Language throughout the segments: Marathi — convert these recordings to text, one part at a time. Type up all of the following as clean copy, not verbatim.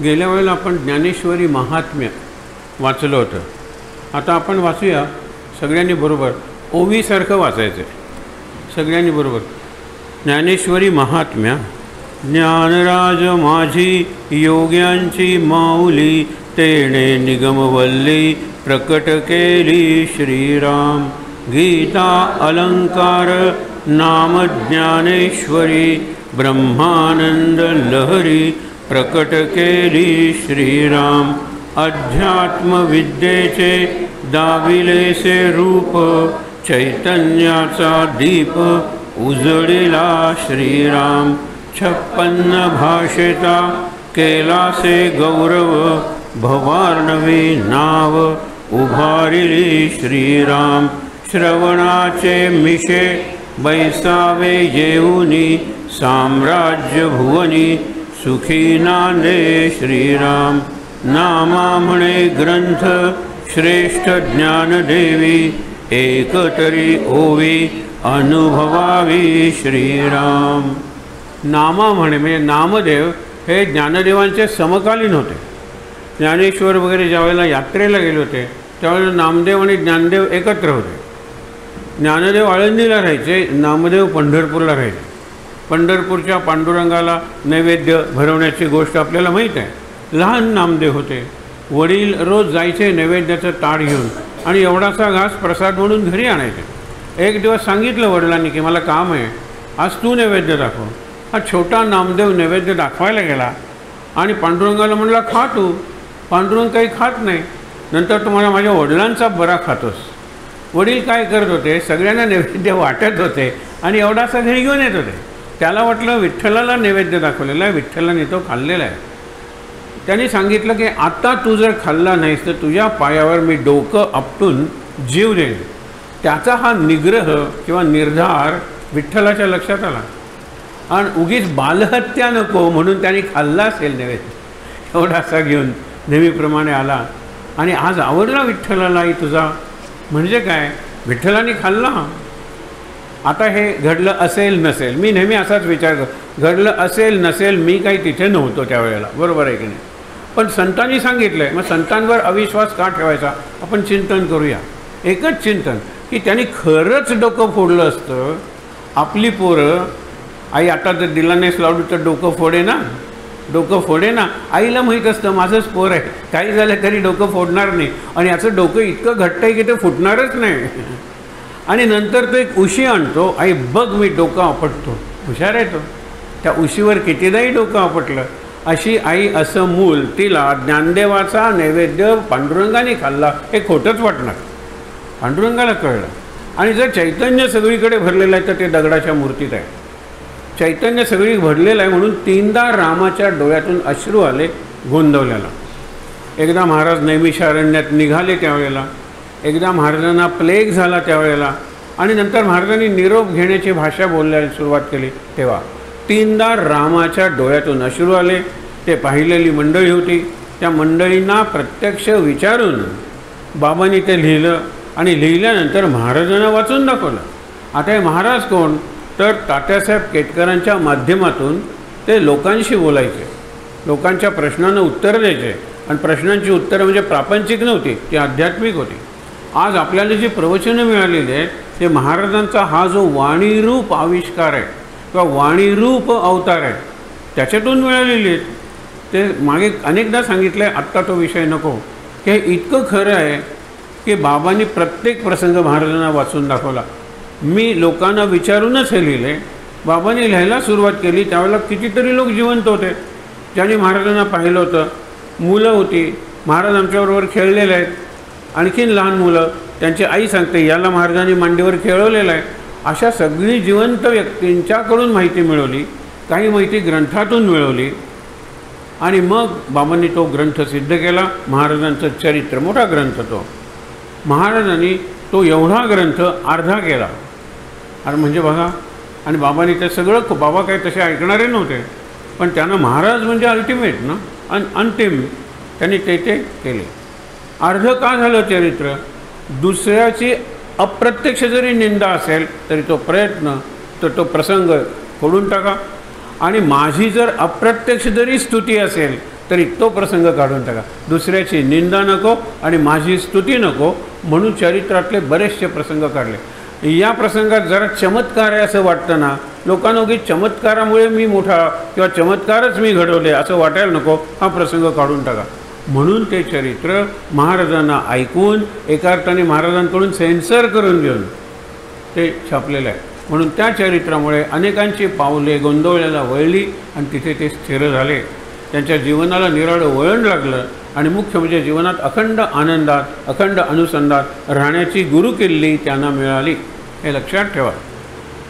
गेल्या वेळेला आपण ज्ञानेश्वरी महात्म्य वाचलं होतं. आता आपण वाचूया सगळ्यांनी बरोबर. ओवीसारखं वाचायचं आहे सगळ्यांनी बरोबर. ज्ञानेश्वरी महात्म्य. ज्ञानराज माझी योग्यांची माऊली, तेणे निगमवल्ली प्रकट केली श्रीराम. गीता अलंकार नाम ज्ञानेश्वरी, ब्रह्मानंद लहरी प्रकट केली श्रीराम. अध्यात्म विद्येचे दाविलेसे रूप, चैतन्याचा दीप उजळिला श्रीराम. 56 भाषेचा केलासे गौरव, भवार्णवी नाव उभारिली श्रीराम. श्रवणाचे मिशे बैसावे येऊनी, साम्राज्य भुवनी सुखी नांदे श्रीराम. नामा म्हणे ग्रंथ श्रेष्ठ ज्ञानदेवी, एकतरी ओवी अनुभवावी श्रीराम. नामा म्हणे म्हणजे नामदेव हे ज्ञानदेवांचे समकालीन होते. ज्ञानेश्वर वगैरे ज्यावेळेला यात्रेला गेले होते त्यावेळेला नामदेव आणि ज्ञानदेव एकत्र होते. ज्ञानदेव आळंदीला राहायचे, नामदेव पंढरपूरला राहायचे. पंढरपूरच्या पांडुरंगाला नैवेद्य भरवण्याची गोष्ट आपल्याला माहीत आहे. लहान नामदेव होते. वडील रोज जायचे नैवेद्याचं ताट घेऊन आणि एवढासा घास प्रसाद म्हणून घरी आणायचे. एक दिवस सांगितलं वडिलांनी की मला काम आहे, आज तू नैवेद्य दाखव. हा छोटा नामदेव नैवेद्य दाखवायला गेला आणि पांडुरंगाला म्हणला खा तू. पांडुरंग काही खात नाही. नंतर तुम्हाला माझ्या वडिलांचा बरा खातोस. वडील काय करत होते, सगळ्यांना नैवेद्य वाटत होते आणि एवढासा घरी घेऊन येत होते. त्याला वाटलं विठ्ठलाला नैवेद्य दाखवलेला आहे, विठ्ठलाने तो खाल्लेला आहे. त्यांनी सांगितलं की आता तू जर खाल्ला नाहीस तर तुझ्या पायावर मी डोकं आपटून जीव देईन. त्याचा हा निग्रह किंवा निर्धार विठ्ठलाच्या लक्षात आला आणि उगीच बालहत्या नको म्हणून त्यांनी खाल्ला असेल नैवेद्य. एवढासा घेऊन नेहमीप्रमाणे आला आणि आज आवडला विठ्ठलालाही तुझा. म्हणजे काय, विठ्ठलाने खाल्ला. आता हे घडलं असेल नसेल, मी नेहमी असाच विचार करतो, घडलं असेल नसेल, मी काही तिथे नव्हतो त्यावेळेला, बरोबर आहे की नाही. पण संतांनी सांगितलं आहे, मग संतांवर अविश्वास का ठेवायचा. आपण चिंतन करूया. एकच चिंतन की त्यांनी खरंच डोकं फोडलं असतं. आपली पोरं आई आता जर दिला नाहीस लावली तर डोकं फोडे ना, डोकं फोडे ना. आईला माहीत असतं माझंच पोर आहे, काही झालं तरी डोकं फोडणार नाही आणि याचं डोकं इतकं घट्ट आहे की ते फुटणारच नाही. आणि नंतर तो एक उशी आणतो, आई बघ मी डोकं आपटतो. हुशार आहे तो. त्या उशीवर कितीदाही डोकं आपटलं. अशी आई असं मूल, तिला ज्ञानदेवाचा नैवेद्य पांडुरंगाने खाल्ला हे खोटंच वाटणार. पांडुरंगाला कळलं. आणि जर चैतन्य सगळीकडे भरलेलं आहे तर ते दगडाच्या मूर्तीत आहे. चैतन्य सगळी भरलेलं आहे म्हणून 3दा रामाच्या डोळ्यातून अश्रू आले गोंदवल्याला. एकदा महाराज नैमिषारण्यात निघाले त्यावेळेला, एकदा महाराजांना प्लेग झाला त्यावेळेला आणि नंतर महाराजांनी निरोप घेण्याची भाषा बोलायला सुरुवात केली तेव्हा 3दा रामाच्या डोळ्यातून अश्रू आले. ते पाहिलेली मंडळी होती. त्या मंडळींना प्रत्यक्ष विचारून बाबांनी ते लिहिलं आणि लिहिल्यानंतर महाराजांना वाचून दाखवलं. आता हे महाराज कोण, तर तात्यासाहेब केतकरांच्या माध्यमातून ते लोकांशी बोलायचे, लोकांच्या प्रश्नांना उत्तरं द्यायचे. आणि प्रश्नांची उत्तरं म्हणजे प्रापंचिक नव्हती, ती आध्यात्मिक होती. आज आपल्याला जी प्रवचनं मिळालेली आहेत ते महाराजांचा हा जो वाणीरूप आविष्कार आहे किंवा वाणीरूप अवतार आहे त्याच्यातून मिळालेली आहेत. ते मागे अनेकदा सांगितलं आहे, आत्ता तो विषय नको. हे इतकं खरं आहे की बाबांनी प्रत्येक प्रसंग महाराजांना वाचून दाखवला. मी लोकांना विचारूनच हे लिहिले. बाबांनी लिहायला सुरुवात केली त्यावेळेला कितीतरी लोक जिवंत होते ज्यांनी महाराजांना पाहिलं होतं. मुलं होती, महाराज आमच्याबरोबर खेळलेले आहेत. आणखीन लहान मुलं, त्यांची आई सांगते याला महाराजांनी मांडीवर खेळवलेलं आहे. अशा सगळी जिवंत व्यक्तींच्याकडून माहिती मिळवली, काही माहिती ग्रंथातून मिळवली आणि मग बाबांनी तो ग्रंथ सिद्ध केला. महाराजांचं चरित्र, मोठा ग्रंथ तो. महाराजांनी तो एवढा ग्रंथ अर्धा केला. अरे म्हणजे बघा. आणि बाबांनी ते सगळं, बाबा काही तसे ऐकणारे नव्हते पण त्यांना महाराज म्हणजे अल्टिमेट ना, अंतिम. त्यांनी ते केले. अर्ध का झालं चरित्र, दुसऱ्याची अप्रत्यक्ष जरी निंदा असेल तरी तो प्रयत्न, तर तो प्रसंग फोडून टाका. आणि माझी जर अप्रत्यक्ष जरी स्तुती असेल तरी तो प्रसंग काढून टाका. दुसऱ्याची निंदा नको आणि माझी स्तुती नको म्हणून चरित्रातले बरेचसे प्रसंग काढले. या प्रसंगात जरा चमत्कार आहे असं वाटतं ना, लोकांना की चमत्कारामुळे मी मोठा किंवा चमत्कारच मी घडवले असं वाटायला नको, हा प्रसंग काढून टाका. म्हणून ते चरित्र महाराजांना ऐकून एका अर्थाने महाराजांकडून सेन्सर करून घेऊन ते छापलेलं आहे. म्हणून त्या चरित्रामुळे अनेकांची पावले गोंधळाला वळली आणि तिथे ते स्थिर झाले. त्यांच्या जीवनाला निराळं वळण लागलं आणि मुख्य म्हणजे जीवनात अखंड आनंदात, अखंड अनुसंधानात राहण्याची गुरुकिल्ली त्यांना मिळाली, हे लक्षात ठेवा.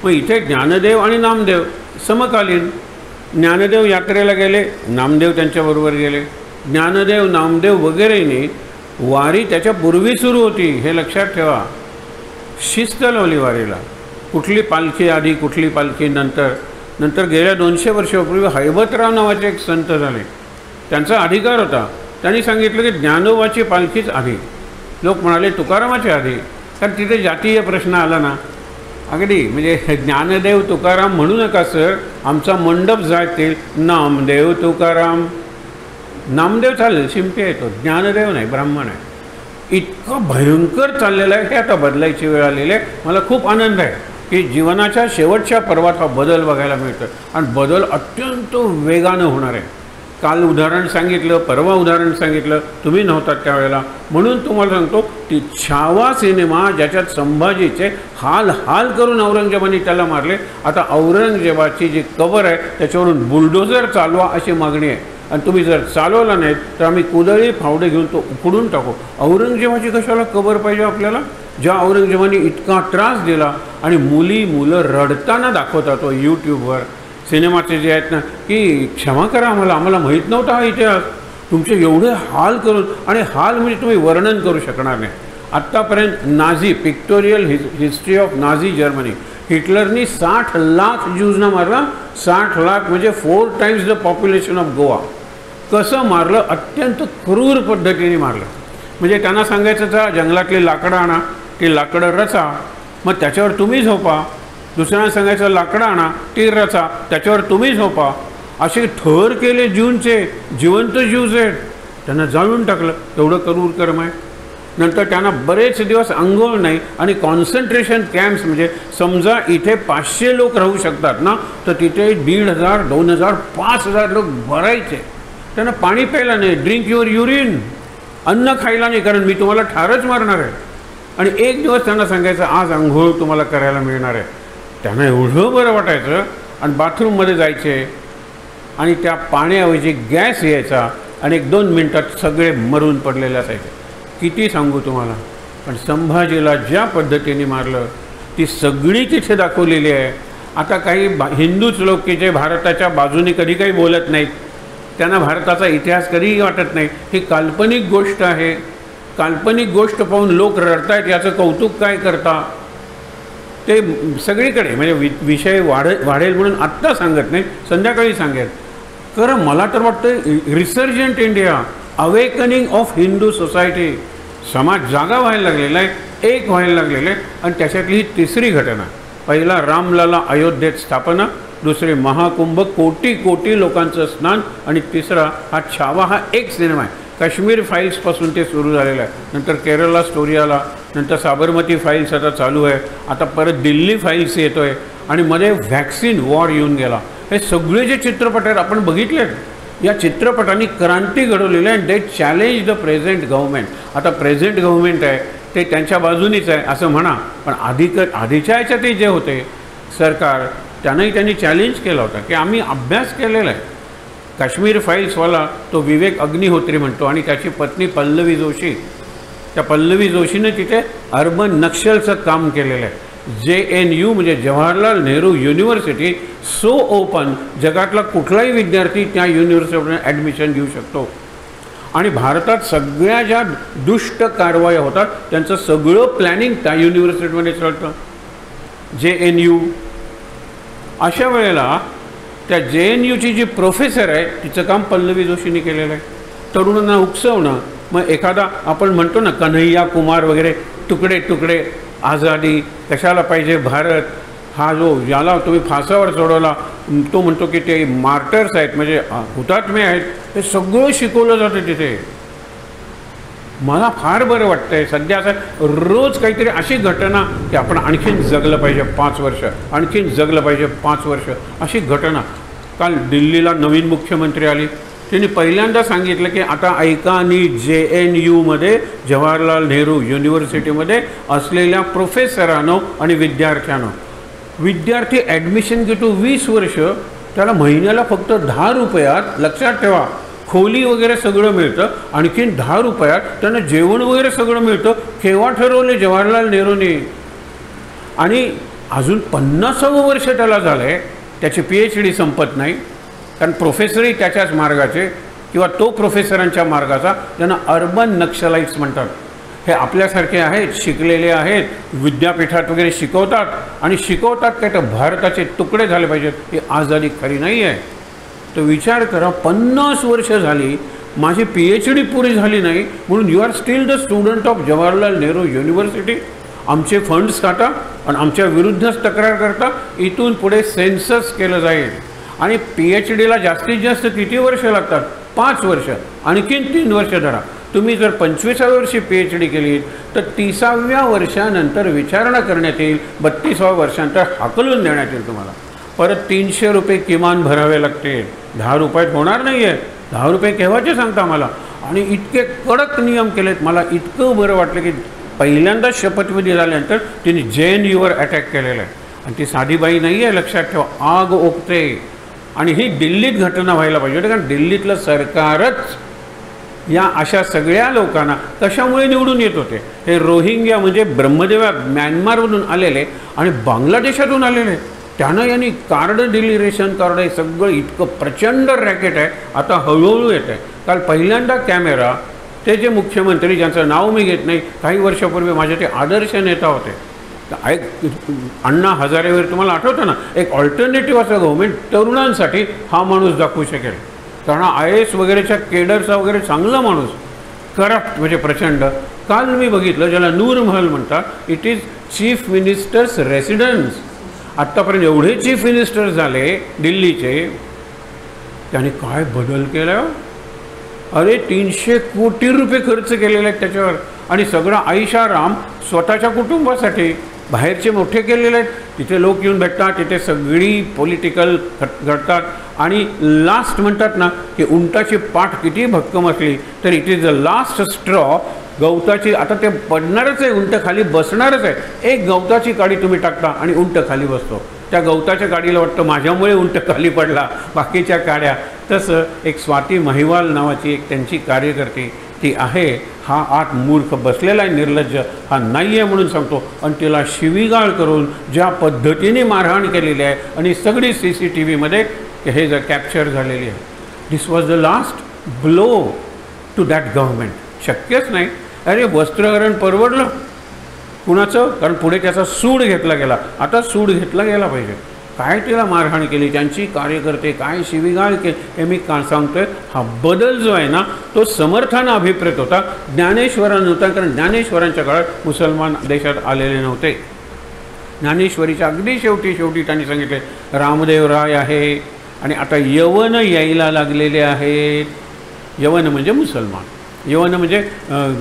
मग इथे ज्ञानदेव आणि नामदेव समकालीन. ज्ञानदेव यात्रेला गेले, नामदेव त्यांच्याबरोबर गेले. ज्ञानदेव नामदेव वगैरेने वारी त्याच्यापूर्वी सुरू होती, हे लक्षात ठेवा. शिस्त लावली वारीला. कुठली पालखी आधी, कुठली पालखी नंतर. नंतर गेल्या 200 वर्षापूर्वी हैबतराव नावाचे एक संत झाले, त्यांचा अधिकार होता. त्यांनी सांगितलं की ज्ञानोबाची पालखीच आधी. लोक म्हणाले तुकारामाची आधी, कारण तिथे जातीय प्रश्न आला ना. अगदी म्हणजे ज्ञानदेव तुकाराम म्हणू नका सर, आमचा मंडप जातील नामदेव तुकाराम. नामदेव चालेल, शिंपी आहे तो, ज्ञानदेव नाही, ब्राह्मण आहे. इतकं भयंकर चाललेलं आहे की आता बदलायची वेळ आलेली आहे. मला खूप आनंद आहे की जीवनाच्या शेवटच्या पर्वात हा बदल बघायला मिळतो आणि बदल अत्यंत वेगानं होणार आहे. काल उदाहरण सांगितलं, परवा उदाहरण सांगितलं, तुम्ही नव्हतात त्यावेळेला, म्हणून तुम्हाला सांगतो ती छावा सिनेमा ज्याच्यात संभाजीचे हाल हाल करून औरंगजेबाने त्याला मारले, आता औरंगजेबाची जी कबर आहे त्याच्यावरून बुलडोझर चालवा अशी मागणी आहे. आणि तुम्ही जर चालवला नाहीत तर आम्ही कुदळी फावडे घेऊन तो उखडून टाकू. औरंगजेबाची कशाला कबर पाहिजे आपल्याला, ज्या औरंगजेबाने इतका त्रास दिला. आणि मुलं रडताना दाखवतात तो यूट्यूबवर सिनेमाचे जे आहेत ना, की क्षमा करा आम्हाला माहीत नव्हता हा इतिहास, तुमचे एवढे हाल करून. आणि हाल म्हणजे तुम्ही वर्णन करू शकणार नाही. आत्तापर्यंत Nazi pictorial history of Nazi Germany, हिटलरनी 60 लाख ज्यूजना मारला. 60 लाख म्हणजे 4 times the population of Goa. कसं मारलं, अत्यंत क्रूर पद्धतीने मारलं. म्हणजे त्यांना सांगायचं जा जंगलातली लाकडं आणा, ती लाकडं रचा, मग त्याच्यावर तुम्ही झोपा. दुसऱ्यांना सांगायचं लाकडं आणा, ती रचा, त्याच्यावर तुम्ही झोपा. असे थर केले जीवचे, जिवंत जीवज आहेत, त्यांना जाळून टाकलं. एवढं क्रूर कर्म आहे. नंतर त्यांना बरेच दिवस अंघोळ नाही आणि कॉन्सन्ट्रेशन कॅम्प्स, म्हणजे समजा इथे 500 लोक राहू शकतात ना, तर तिथे 1,500, 2,000, 5,000 लोक भरायचे. त्यांना पाणी प्यायला नाही, ड्रिंक युअर युरिन, अन्न खायला नाही, कारण मी तुम्हाला ठारच मारणार आहे. आणि एक दिवस त्यांना सांगायचं आज अंघोळ तुम्हाला करायला मिळणार आहे. त्यांना एवढं बरं वाटायचं. आणि बाथरूममध्ये जायचे आणि त्या पाण्याऐवजी गॅस यायचा आणि 1-2 मिनटात सगळे मरून पडलेले असायचे. किती सांगू तुम्हाला. पण संभाजीला ज्या पद्धतीने मारलं ती सगळी तिथे दाखवलेली आहे. आता काही हिंदूच लोक की जे भारताच्या बाजूने कधी काही बोलत नाहीत, त्यांना भारताचा इतिहास कधीही वाटत नाही. ही काल्पनिक गोष्ट आहे. काल्पनिक गोष्ट पाहून लोक रडतायत, याचं कौतुक काय करता. ते सगळीकडे म्हणजे विषय वाढेल म्हणून आत्ता सांगत नाही, संध्याकाळी सांगेल. कारण मला तर वाटतं रिसर्जंट India, awakening of Hindu society, समाज जागा व्हायला लागलेला आहे, एक व्हायला लागलेलं आहे. आणि त्याच्यातली ही तिसरी घटना, पहिला रामलला अयोध्येत स्थापना, दुसरे महाकुंभ, कोटी कोटी लोकांचं स्नान, आणि तिसरा हा छावा, हा एक सिनेमा आहे. काश्मीर फाईल्सपासून ते सुरू झालेलं आहे. नंतर केरळला स्टोरी आला, नंतर साबरमती फाईल्स आता चालू आहे, आता परत दिल्ली फाईल्स येतो आहे, आणि मध्ये व्हॅक्सिन वॉर येऊन गेला. हे सगळे जे चित्रपट आहेत आपण बघितले, या चित्रपटांनी क्रांती घडवलेली आहे. दे चॅलेंज द प्रेझेंट गव्हर्मेंट. आता प्रेझेंट गव्हर्मेंट आहे ते त्यांच्या बाजूनीच आहे असं म्हणा, पण आधीच्या ह्याच्यातही जे होते सरकार, त्यांनी चॅलेंज केला होता की आम्ही अभ्यास केलेला आहे. काश्मीर फाईल्सवाला तो विवेक अग्निहोत्री म्हणतो आणि त्याची पत्नी पल्लवी जोशी, त्या पल्लवी जोशीने तिथे अर्बन नक्षलचं काम केलेलं आहे. JNU म्हणजे Jawaharlal Nehru university, so open, जगातला कुठलाही विद्यार्थी त्या युनिव्हर्सिटीमध्ये ॲडमिशन घेऊ शकतो. आणि भारतात सगळ्या ज्या दुष्ट कारवाया होतात त्यांचं सगळं प्लॅनिंग त्या युनिव्हर्सिटीमध्ये चालतं, JNU. अशा वेळेला त्या JNUची जी प्रोफेसर आहे तिचं काम पल्लवी जोशींनी केलेलं आहे. तरुणांना उकसवणं. मग एखादा आपण म्हणतो ना कन्हैया कुमार वगैरे, तुकडे तुकडे, आझादी, कशाला पाहिजे भारत, हा जो ज्याला तुम्ही फासावर चढवला तो म्हणतो की ते मार्टर्स आहेत, म्हणजे हुतात्मे आहेत, हे सगळं शिकवलं जातं तिथे. मला फार बरं वाटतंय सध्या असं रोज काहीतरी अशी घटना की आपण आणखीन जगलं पाहिजे 5 वर्ष, आणखीन जगलं पाहिजे 5 वर्ष, अशी घटना. काल दिल्लीला नवीन मुख्यमंत्री आली, त्यांनी पहिल्यांदा सांगितलं की आता ऐका, आणि JNUमध्ये जवाहरलाल नेहरू युनिव्हर्सिटीमध्ये असलेल्या प्रोफेसरांनो आणि विद्यार्थ्यांनो, विद्यार्थी ॲडमिशन घेतो 20 वर्ष, त्याला महिन्याला फक्त 10 रुपयात, लक्षात ठेवा, खोली वगैरे सगळं मिळतं, आणखीन 10 रुपयात त्यांना जेवण वगैरे सगळं मिळतं. केव्हा ठरवले जवाहरलाल नेहरूंनी? आणि अजून 50वं वर्ष त्याला झालं आहे, त्याची PhD संपत नाही, कारण प्रोफेसरही त्याच्याच मार्गाचे किंवा तो प्रोफेसरांच्या मार्गाचा, त्यांना अर्बन नक्षलाइट्स म्हणतात. हे आपल्यासारखे आहेत, शिकलेले आहेत, विद्यापीठात वगैरे शिकवतात आणि शिकवतात काय तर भारताचे तुकडे झाले पाहिजेत, ही आझादी खरी नाही आहे. तर विचार करा, 50 वर्ष झाली, माझी PhD पुरी झाली नाही, म्हणून you are still the student of Jawaharlal Nehru university. आमचे फंड्स खाता आणि आमच्या विरुद्धच तक्रार करता. इथून पुढे सेन्सस केलं जाईल आणि PhDला जास्तीत जास्त किती वर्ष लागतात? 5 वर्ष, आणखीन 3 वर्ष धरा. तुम्ही जर 25व्या वर्षी PhD केली तर 30व्या वर्षानंतर विचारणा करण्यात येईल, 32व्या वर्षानंतर हाकलून देण्यात येईल तुम्हाला. परत 300 रुपये किमान भरावे लागतील. 10 रुपयात होणार नाही आहे. 10 रुपये केव्हाचे सांगता मला? आणि इतके कडक नियम केलेत. मला इतकं बरं वाटलं की पहिल्यांदा शपथविधी झाल्यानंतर तिने JNUवर अटॅक केलेला आहे आणि ती साधी बाई नाही आहे, लक्षात ठेवा. आग ओकते आणि ही दिल्लीत घटना व्हायला पाहिजे, कारण दिल्लीतलं सरकारच या अशा सगळ्या लोकांना कशामुळे निवडून येत होते? हे रोहिंग्या म्हणजे ब्रह्मदेवा म्यानमारमधून आलेले आणि बांगलादेशातून आलेले, त्यांना यांनी कार्ड दिली, रेशन कार्ड, हे सगळं इतकं प्रचंड रॅकेट आहे. आता हळूहळू येत आहे. काल पहिल्यांदा कॅमेरा, ते जे मुख्यमंत्री ज्यांचं नाव मी घेत नाही, काही वर्षापूर्वी माझे ते आदर्श नेता होते, एक अण्णा हजारेवर, तुम्हाला आठवतं ना, एक ऑल्टरनेटिव्ह असं गव्हर्मेंट तरुणांसाठी हा माणूस दाखवू शकेल. कारण IAS वगैरेच्या केडरचा वगैरे चांगला माणूस, करप्ट म्हणजे प्रचंड. काल मी बघितलं, ज्याला नूर महल म्हणतात, it is chief ministers residence. आत्तापर्यंत एवढे चीफ मिनिस्टर झाले दिल्लीचे, त्याने काय बदल केला? अरे 300 कोटी रुपये खर्च केलेले आहेत त्याच्यावर, आणि सगळा ऐशाराम स्वतःच्या कुटुंबासाठी. बाहेरचे मोठे केलेले आहेत, तिथे लोक येऊन भेटतात, तिथे सगळी पॉलिटिकल घडतात. आणि लास्ट म्हणतात ना की उंटाची पाठ किती भक्कम असली तर it is the last straw. गवताची, आता ते पडणारच आहे, उंट खाली बसणारच आहे. एक गवताची काडी तुम्ही टाकता आणि उंट खाली बसतो. त्या गवताच्या काडीला वाटतं माझ्यामुळे उंट खाली पडला, बाकीच्या काड्या. तसं एक स्वाती महिवाल नावाची एक त्यांची कार्यकर्ती ती आहे, हा आत मूर्ख बसलेला आहे, निर्लज्ज, हा नाही आहे म्हणून सांगतो, आणि तिला शिवीगाळ करून ज्या पद्धतीने मारहाण केलेली आहे आणि सगळी CCTVमध्ये हे जर कॅप्चर झालेली आहे. This was the last blow to that government. शक्यच नाही. अरे वस्त्रहरण परवडलं कुणाचं? कारण पुढे त्याचा सूड घेतला गेला. आता सूड घेतला गेला पाहिजे. काय तिला मारहाण केली, त्यांची कार्यकर्ते काय शिवीगाळ केली, हे मी का सांगतोय. हा बदल जो आहे ना तो समर्थानं अभिप्रेत होता, ज्ञानेश्वरांना नव्हता. कारण ज्ञानेश्वरांच्या काळात मुसलमान देशात आलेले नव्हते. ज्ञानेश्वरीच्या अगदी शेवटी त्यांनी सांगितले रामदेव राय आहे, आणि आता यवन यायला लागलेले आहेत. यवन म्हणजे मुसलमान, यवन म्हणजे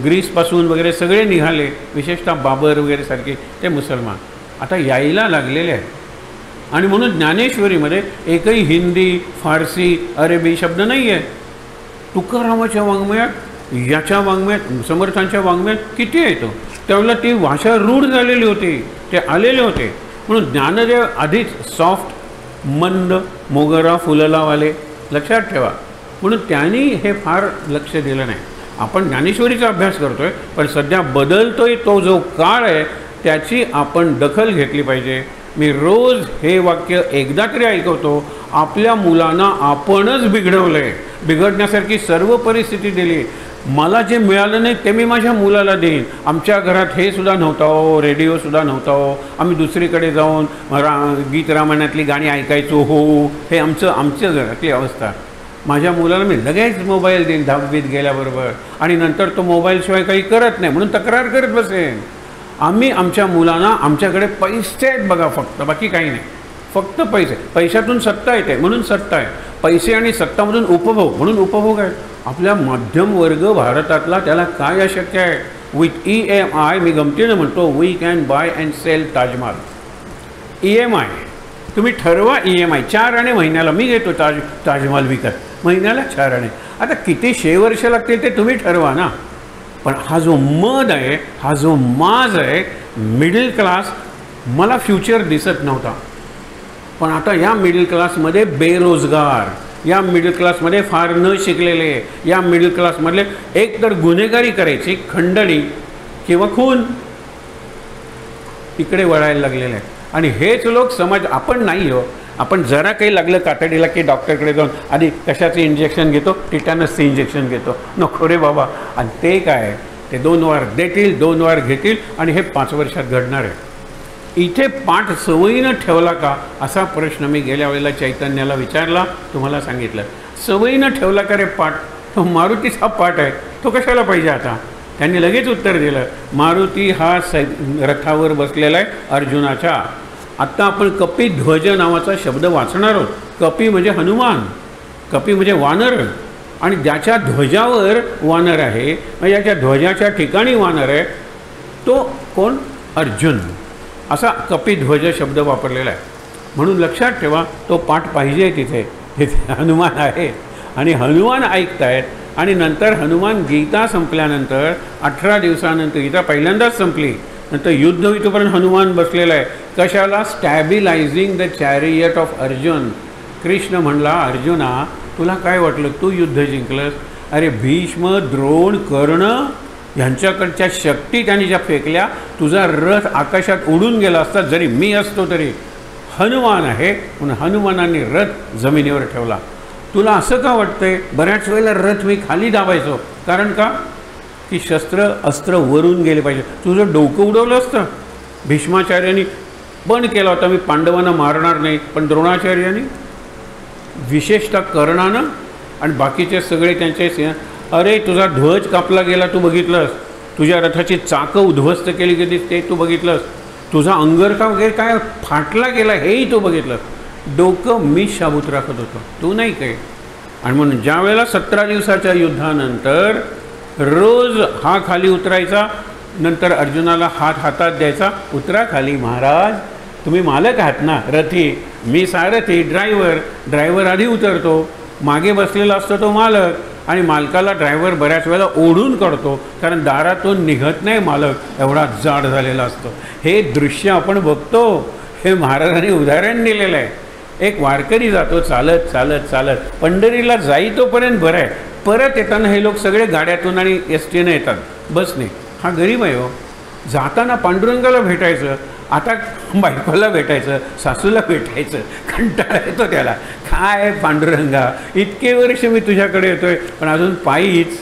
ग्रीसपासून वगैरे सगळे निघाले, विशेषतः बाबर वगैरे सारखे ते मुसलमान आता यायला लागलेले आहेत. आणि म्हणून ज्ञानेश्वरीमध्ये एकही हिंदी, फारसी, अरेबी शब्द नाही आहे. तुकारामाच्या वाङ्मयात, याच्या वाङ्मयात, समर्थांच्या वाङ्मयात किती येतो? त्यावेळेला ती भाषा रूढ झालेली होती, ते आलेले होते. म्हणून ज्ञानदेव आधीच सॉफ्ट, मंद, मोगरा फुललावाले, लक्षात ठेवा. म्हणून त्यांनी हे फार लक्ष दिलं नाही. आपण ज्ञानेश्वरीचा अभ्यास करतोय, पण सध्या बदलतोय तो जो काळ आहे त्याची आपण दखल घेतली पाहिजे. मी रोज हे वाक्य एकदा तरी ऐकवतो, आपल्या मुलांना आपणच बिघडवलंय, बिघडण्यासारखी सर्व परिस्थिती दिली. मला जे मिळालं नाही ते मी माझ्या मुलाला देईन. आमच्या घरात हे सुद्धा नव्हतं हो, रेडिओसुद्धा नव्हता हो, आम्ही दुसरीकडे जाऊन गीत रामायणातली गाणी ऐकायचो हो, हे आमच्या घरातली अवस्था. माझ्या मुलाला मी लगेच मोबाईल देईन 10वीत गेल्याबरोबर, आणि नंतर तो मोबाईलशिवाय काही करत नाही म्हणून तक्रार करत बसेन. आम्ही आमच्या मुलांना, आमच्याकडे पैसे आहेत बघा फक्त, बाकी काही नाही, फक्त पैसे, पैशातून सत्ता येते म्हणून सत्ता आहे, पैसे आणि सत्तामधून उपभोग म्हणून उपभोग आहे. आपल्या मध्यम वर्ग भारतातला त्याला काय अशक्य आहे? विथ EMI, मी गमतीनं म्हणतो, we can buy and sell Taj Mahal. EMI तुम्ही ठरवा, EMI 4 आणे महिन्याला, मी घेतो ताजमहाल विकत, महिन्याला 4 आणे. आता किती वर्ष लागतील ते तुम्ही ठरवा ना. पण हा जो मद आहे, हा जो माज आहे, मिडल क्लास, मला फ्युचर दिसत नव्हता. पण आता या मिडल क्लासमध्ये बेरोजगार, या मिडल क्लासमध्ये फार न शिकलेले, या मिडल क्लासमधले एक तर गुन्हेगारी करायची, खंडणी किंवा खून, इकडे वळायला लागलेले आहे. आणि हेच लोक समाज, आपण नाही हो, आपण जरा काही लागलं कातडीला की डॉक्टरकडे जाऊन आधी कशाचं इंजेक्शन घेतो, टिटॅनसचं इंजेक्शन घेतो. नको रे बाबा. आणि ते काय, ते 2 वार देतील, 2 वार घेतील आणि हे 5 वर्षात घडणार आहे. इथे पाठ सवयीनं ठेवला का, असा प्रश्न मी गेल्या वेळेला चैतन्याला विचारला, तुम्हाला सांगितलं. सवयीनं ठेवला का रे पाठ? तो मारुतीचा पाठ आहे, तो कशाला पाहिजे आता? त्यांनी लगेच उत्तर दिलं, मारुती हा रथावर बसलेला आहे अर्जुनाच्या. आत्ता आपण कपिध्वज नावाचा शब्द वाचणार आहोत. कपी म्हणजे हनुमान, कपी म्हणजे वानर, आणि ज्याच्या ध्वजावर वानर आहे, म्हणजे ज्याच्या ध्वजाच्या ठिकाणी वानर आहे, तो कोण? अर्जुन. असा कपिध्वज शब्द वापरलेला आहे. म्हणून लक्षात ठेवा, तो पाठ पाहिजे तिथे हनुमान आहे आणि हनुमान ऐकतायत. आणि नंतर हनुमान गीता संपल्यानंतर 18 दिवसानंतर, गीता पहिल्यांदाच संपली, नंतर युद्ध इथपर्यंत हनुमान बसलेला आहे. कशाला? Stabilising the chariot of Arjun. Krishna म्हणला, अर्जुना तुला काय वाटलं तू युद्ध जिंकलंस? अरे भीष्म, द्रोण, कर्ण ह्यांच्याकडच्या शक्ती त्यांनी ज्या फेकल्या, तुझा रथ आकाशात उडून गेला असता, जरी मी असतो तरी. हनुमान आहे म्हणून हनुमानाने रथ जमिनीवर ठेवला. तुला असं का वाटतंय? बऱ्याच वेळेला रथ मी खाली दाबायचो. कारण का? की शस्त्र अस्त्र वरून गेले पाहिजे. तुझं डोकं उडवलं असतं. भीष्माचार्यांनी पण केला होता, मी पांडवांना मारणार नाही, पण द्रोणाचार्यांनी, विशेषतः कर्णानं आणि बाकीचे सगळे त्यांचे, अरे तुझा ध्वज कापला गेला तू बघितलंस, तुझ्या रथाची चाकं उद्ध्वस्त केली गेली ते तू बघितलंस, तुझा अंगरखा वगैरे काय फाटला गेला हेही तू बघितलंस. डोकं मी शाबूत राखत होतो, तू नाही काय. आणि म्हणून ज्या वेळेला 17 दिवसाच्या युद्धानंतर रोज हा खाली उतरायचा, नंतर अर्जुनाला हात हातात द्यायचा, उतरा खाली महाराज, तुम्ही मालक आहात ना, रथी, मी सारथी, ड्रायव्हर आधी उतरतो, मागे बसलेला असतो तो मालक, आणि मालकाला ड्रायव्हर बऱ्याच वेळेला ओढून काढतो, कारण दारातून निघत नाही मालक, एवढा जाड झालेला असतो. हे दृश्य आपण बघतो. हे महाराजांनी उदाहरण दिलेलं आहे. एक वारकरी जातो चालत चालत चालत, पंढरीला जाई तोपर्यंत बरं आहे, परत येताना हे लोक सगळे गाड्यातून आणि STने येतात, बसने. हा गरीब आहे हो. जाताना पांडुरंगाला भेटायचं, आता बायकोला भेटायचं, सासूला भेटायचं, कंटाळा येतो त्याला. काय पांडुरंगा, इतके वर्ष मी तुझ्याकडे येतोय, पण अजून पायीच.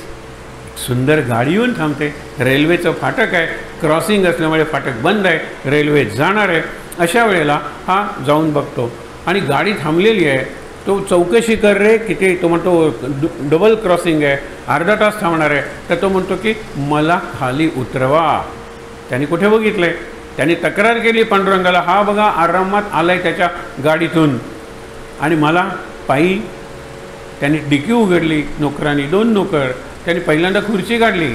सुंदर गाडी येऊन थांबते, रेल्वेचं फाटक आहे, क्रॉसिंग असल्यामुळे फाटक बंद आहे, रेल्वे जाणार आहे. अशा वेळेला हा जाऊन बघतो आणि गाडी थांबलेली आहे. तो चौकशी कर रे किती, तो म्हणतो डबल क्रॉसिंग आहे, अर्धा तास थांबणार आहे. तर तो म्हणतो की मला खाली उतरवा. त्याने कुठे बघितलं आहे, त्याने तक्रार केली पांडुरंगाला, हा बघा आरामात आला आहे त्याच्या गाडीतून आणि मला पायी. त्यांनी डिकी उघडली, नोकरांनी, 2 नोकर, त्यांनी पहिल्यांदा खुर्ची काढली,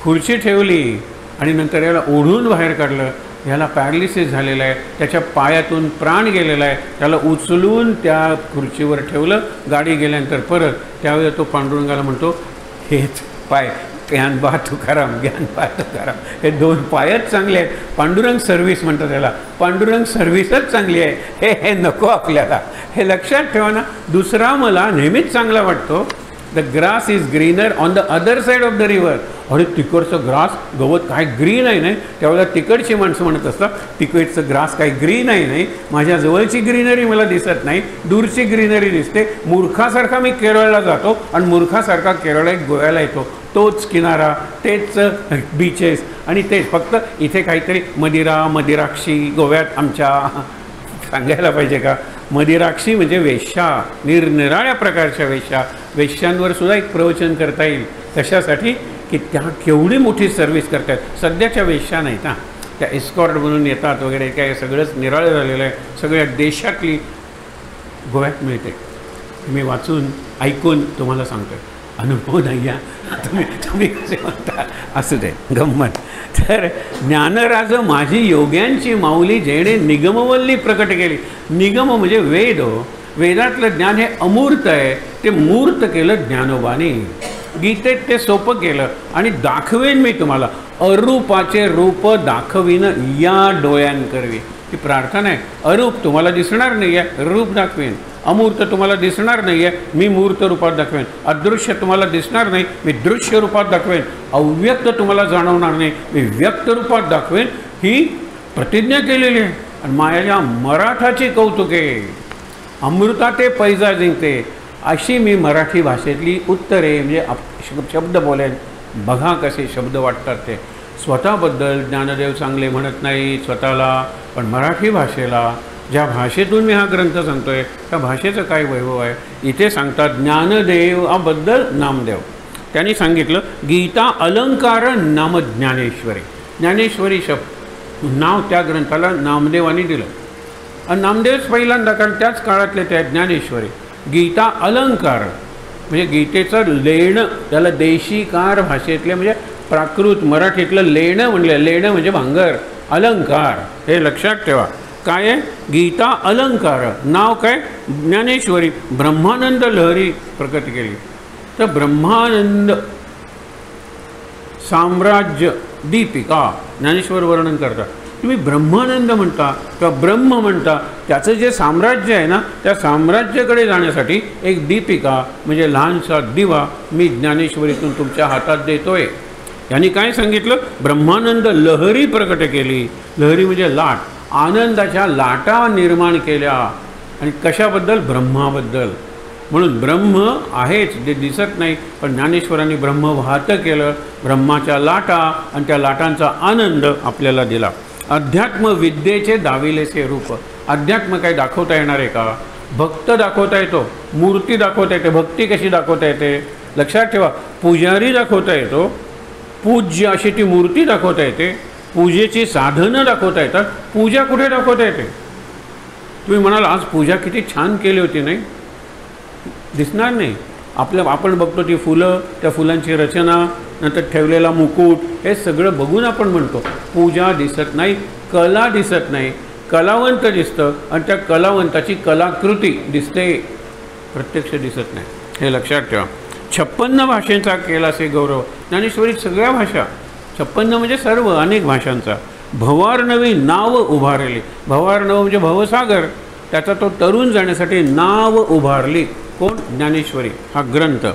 खुर्ची ठेवली आणि नंतर याला ओढून बाहेर काढलं. ह्याला पॅरालिसिस झालेला आहे, त्याच्या पायातून प्राण गेलेला आहे, त्याला उचलून त्या खुर्चीवर ठेवलं. गाडी गेल्यानंतर परत त्यावेळेला तो पांडुरंगाला म्हणतो, हेच पाय, ज्ञान बा तुकाराम, ज्ञान बा तुकाराम, हे 2 पायच चांगले आहेत. पांडुरंग सर्व्हिस म्हणतात त्याला, पांडुरंग सर्व्हिसच चांगली आहे. हे नको आपल्याला, हे लक्षात ठेवा ना. दुसरा मला नेहमीच चांगला वाटतो, the grass is greener on the other side of the river. अरे तिकडचं ग्रास, गवत काय ग्रीन आहे नाही, त्यावेळेला तिकडची माणसं म्हणत असतात, तिकडचं ग्रास काय ग्रीन आहे नाही, माझ्या जवळची ग्रीनरी मला दिसत नाही, दूरची ग्रीनरी दिसते. मूर्खासारखा मी केरळला जातो आणि मूर्खासारखा केरळला गोव्याला येतो, तोच किनारा, तेच बीचेस आणि तेच, फक्त इथे काहीतरी मदिराक्षी गोव्यात आमच्या, सांगायला पाहिजे का, मदिराक्षी म्हणजे वेश्या, निरनिराळ्या प्रकारच्या वेश्या. वेश्यांवर सुद्धा एक प्रवचन करता येईल. कशासाठी की त्या केवढी मोठी सर्व्हिस करतात. सध्याच्या वेश्या नाहीत ना, त्या एस्कॉर्ट बनून येतात वगैरे, काय सगळंच निराळं झालेलं आहे. सगळ्या देशातली गोव्यात मिळते. मी वाचून ऐकून तुम्हाला सांगतो, अनुभव नाही आहे. तुम्ही कसे म्हणता असू दे, गंमत. तर ज्ञानराज माझी योग्यांची माऊली जेणे निगमवल्ली प्रकट केली. निगम म्हणजे वेद. वेदातलं ज्ञान हे अमूर्त आहे, ते मूर्त केलं ज्ञानोबाने. गीतेत ते सोपं केलं आणि दाखवेन मी तुम्हाला, अरूपाचे रूप दाखवीन या डोळ्यांकरवी. ही प्रार्थना आहे. अरूप तुम्हाला दिसणार नाही आहे, रूप दाखवेन. अमूर्त तुम्हाला दिसणार नाही आहे, मी मूर्त रूपात दाखवेन. अदृश्य तुम्हाला दिसणार नाही, मी दृश्य रूपात दाखवेन. अव्यक्त तुम्हाला जाणवणार नाही, मी व्यक्त रूपात दाखवेन. ही प्रतिज्ञा केलेली आहे. आणि माझ्या मराठाची कौतुके, अमृताते पैजा जिंकते, अशी मी मराठी भाषेतली उत्तरे म्हणजे शब्द बोलेन. बघा कसे शब्द वाटतात ते. स्वतःबद्दल ज्ञानदेव चांगले म्हणत नाही स्वतःला, पण मराठी भाषेला, ज्या भाषेतून मी हा ग्रंथ सांगतोय त्या भाषेचं काय वैभव आहे. इथे सांगतात ज्ञानदेवाबद्दल नामदेव. त्यांनी सांगितलं गीता अलंकार नाम ज्ञानेश्वरी. ज्ञानेश्वरी शब्द नाव त्या ग्रंथाला नामदेवानी दिलं. आणि नामदेवच पहिल्यांदा, कारण त्याच काळातले त्या ज्ञानेश्वरी. गीता अलंकार म्हणजे गीतेचं लेणं, त्याला देशीकार भाषेतले म्हणजे प्राकृत मराठीतलं लेणं म्हणलं. लेणं म्हणजे भांगर, अलंकार. हे लक्षात ठेवा. काय आहे? गीता अलंकार. नाव काय? ज्ञानेश्वरी. ब्रह्मानंद लहरी प्रकट केली. तर ब्रह्मानंद साम्राज्य दीपिका ज्ञानेश्वर वर्णन करतात. तुम्ही ब्रह्मानंद म्हणता किंवा ब्रह्म म्हणता, त्याचं जे साम्राज्य आहे ना, त्या साम्राज्याकडे जाण्यासाठी एक दीपिका म्हणजे लहानसा दिवा मी ज्ञानेश्वरीतून तुमच्या हातात देतोय. यांनी काय सांगितलं? ब्रह्मानंद लहरी प्रकट केली. लहरी म्हणजे लाट, आनंदाच्या लाटा निर्माण केल्या. आणि कशाबद्दल? ब्रह्माबद्दल. म्हणून ब्रह्म आहेच, जे दिसत नाही, पण ज्ञानेश्वरांनी ब्रह्म वाहतं केलं. ब्रह्माच्या लाटा आणि त्या लाटांचा आनंद आपल्याला दिला. अध्यात्म विद्येचे दाविलेसे रूप. अध्यात्म काय दाखवता येणार आहे का? भक्त दाखवता येतो, मूर्ती दाखवता येते. भक्ती कशी दाखवता येते? लक्षात ठेवा. पुजारी दाखवता येतो, पूज्य अशी ती मूर्ती दाखवता येते, पूजेची साधनं दाखवता येतात. पूजा कुठे दाखवता येते? तुम्ही म्हणाल आज पूजा किती छान केली होती, नाही दिसणार नाही. आपण बघतो ती फुलं, त्या फुलांची रचना, नंतर ठेवलेला मुकुट, हे सगळं बघून आपण म्हणतो. पूजा दिसत नाही, कला दिसत नाही. कलावंत दिसतं आणि त्या कलावंताची कलाकृती दिसते, प्रत्यक्ष दिसत नाही. हे लक्षात ठेवा. 56 भाषांचा केला असे गौरव. ज्ञानेश्वरीत सगळ्या भाषा, 56 म्हणजे सर्व, अनेक भाषांचा. भवारनवी नाव उभारली. भवारनव म्हणजे भवसागर, त्याचा तो तरुण जाण्यासाठी नाव उभारली. कोण? ज्ञानेश्वरी. हा ग्रंथ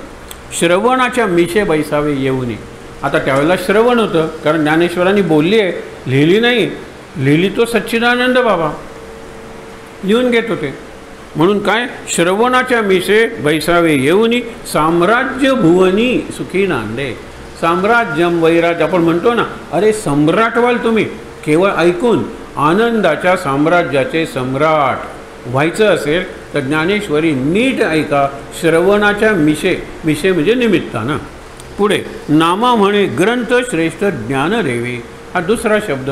श्रवणाच्या मिशे बैसावे येऊनी. आता त्यावेळेला श्रवण होतं, कारण ज्ञानेश्वरांनी बोलली आहे, लिहिली नाही. लिहिली तो सच्चिदानंद बाबा, लिहून घेत होते. म्हणून काय? श्रवणाच्या मिशे बैसावे येऊनी, साम्राज्य भुवनी सुखी नांदे. साम्राज्यम वैराज्य आपण म्हणतो ना, अरे सम्राट व्हाल तुम्ही केवळ ऐकून. आनंदाच्या साम्राज्याचे सम्राट व्हायचं असेल तर ज्ञानेश्वरी नीट ऐका. श्रवणाच्या मिशे, मिशे म्हणजे निमित्तानं. पुढे नामा म्हणे ग्रंथ श्रेष्ठ ज्ञानदेवी. हा दुसरा शब्द.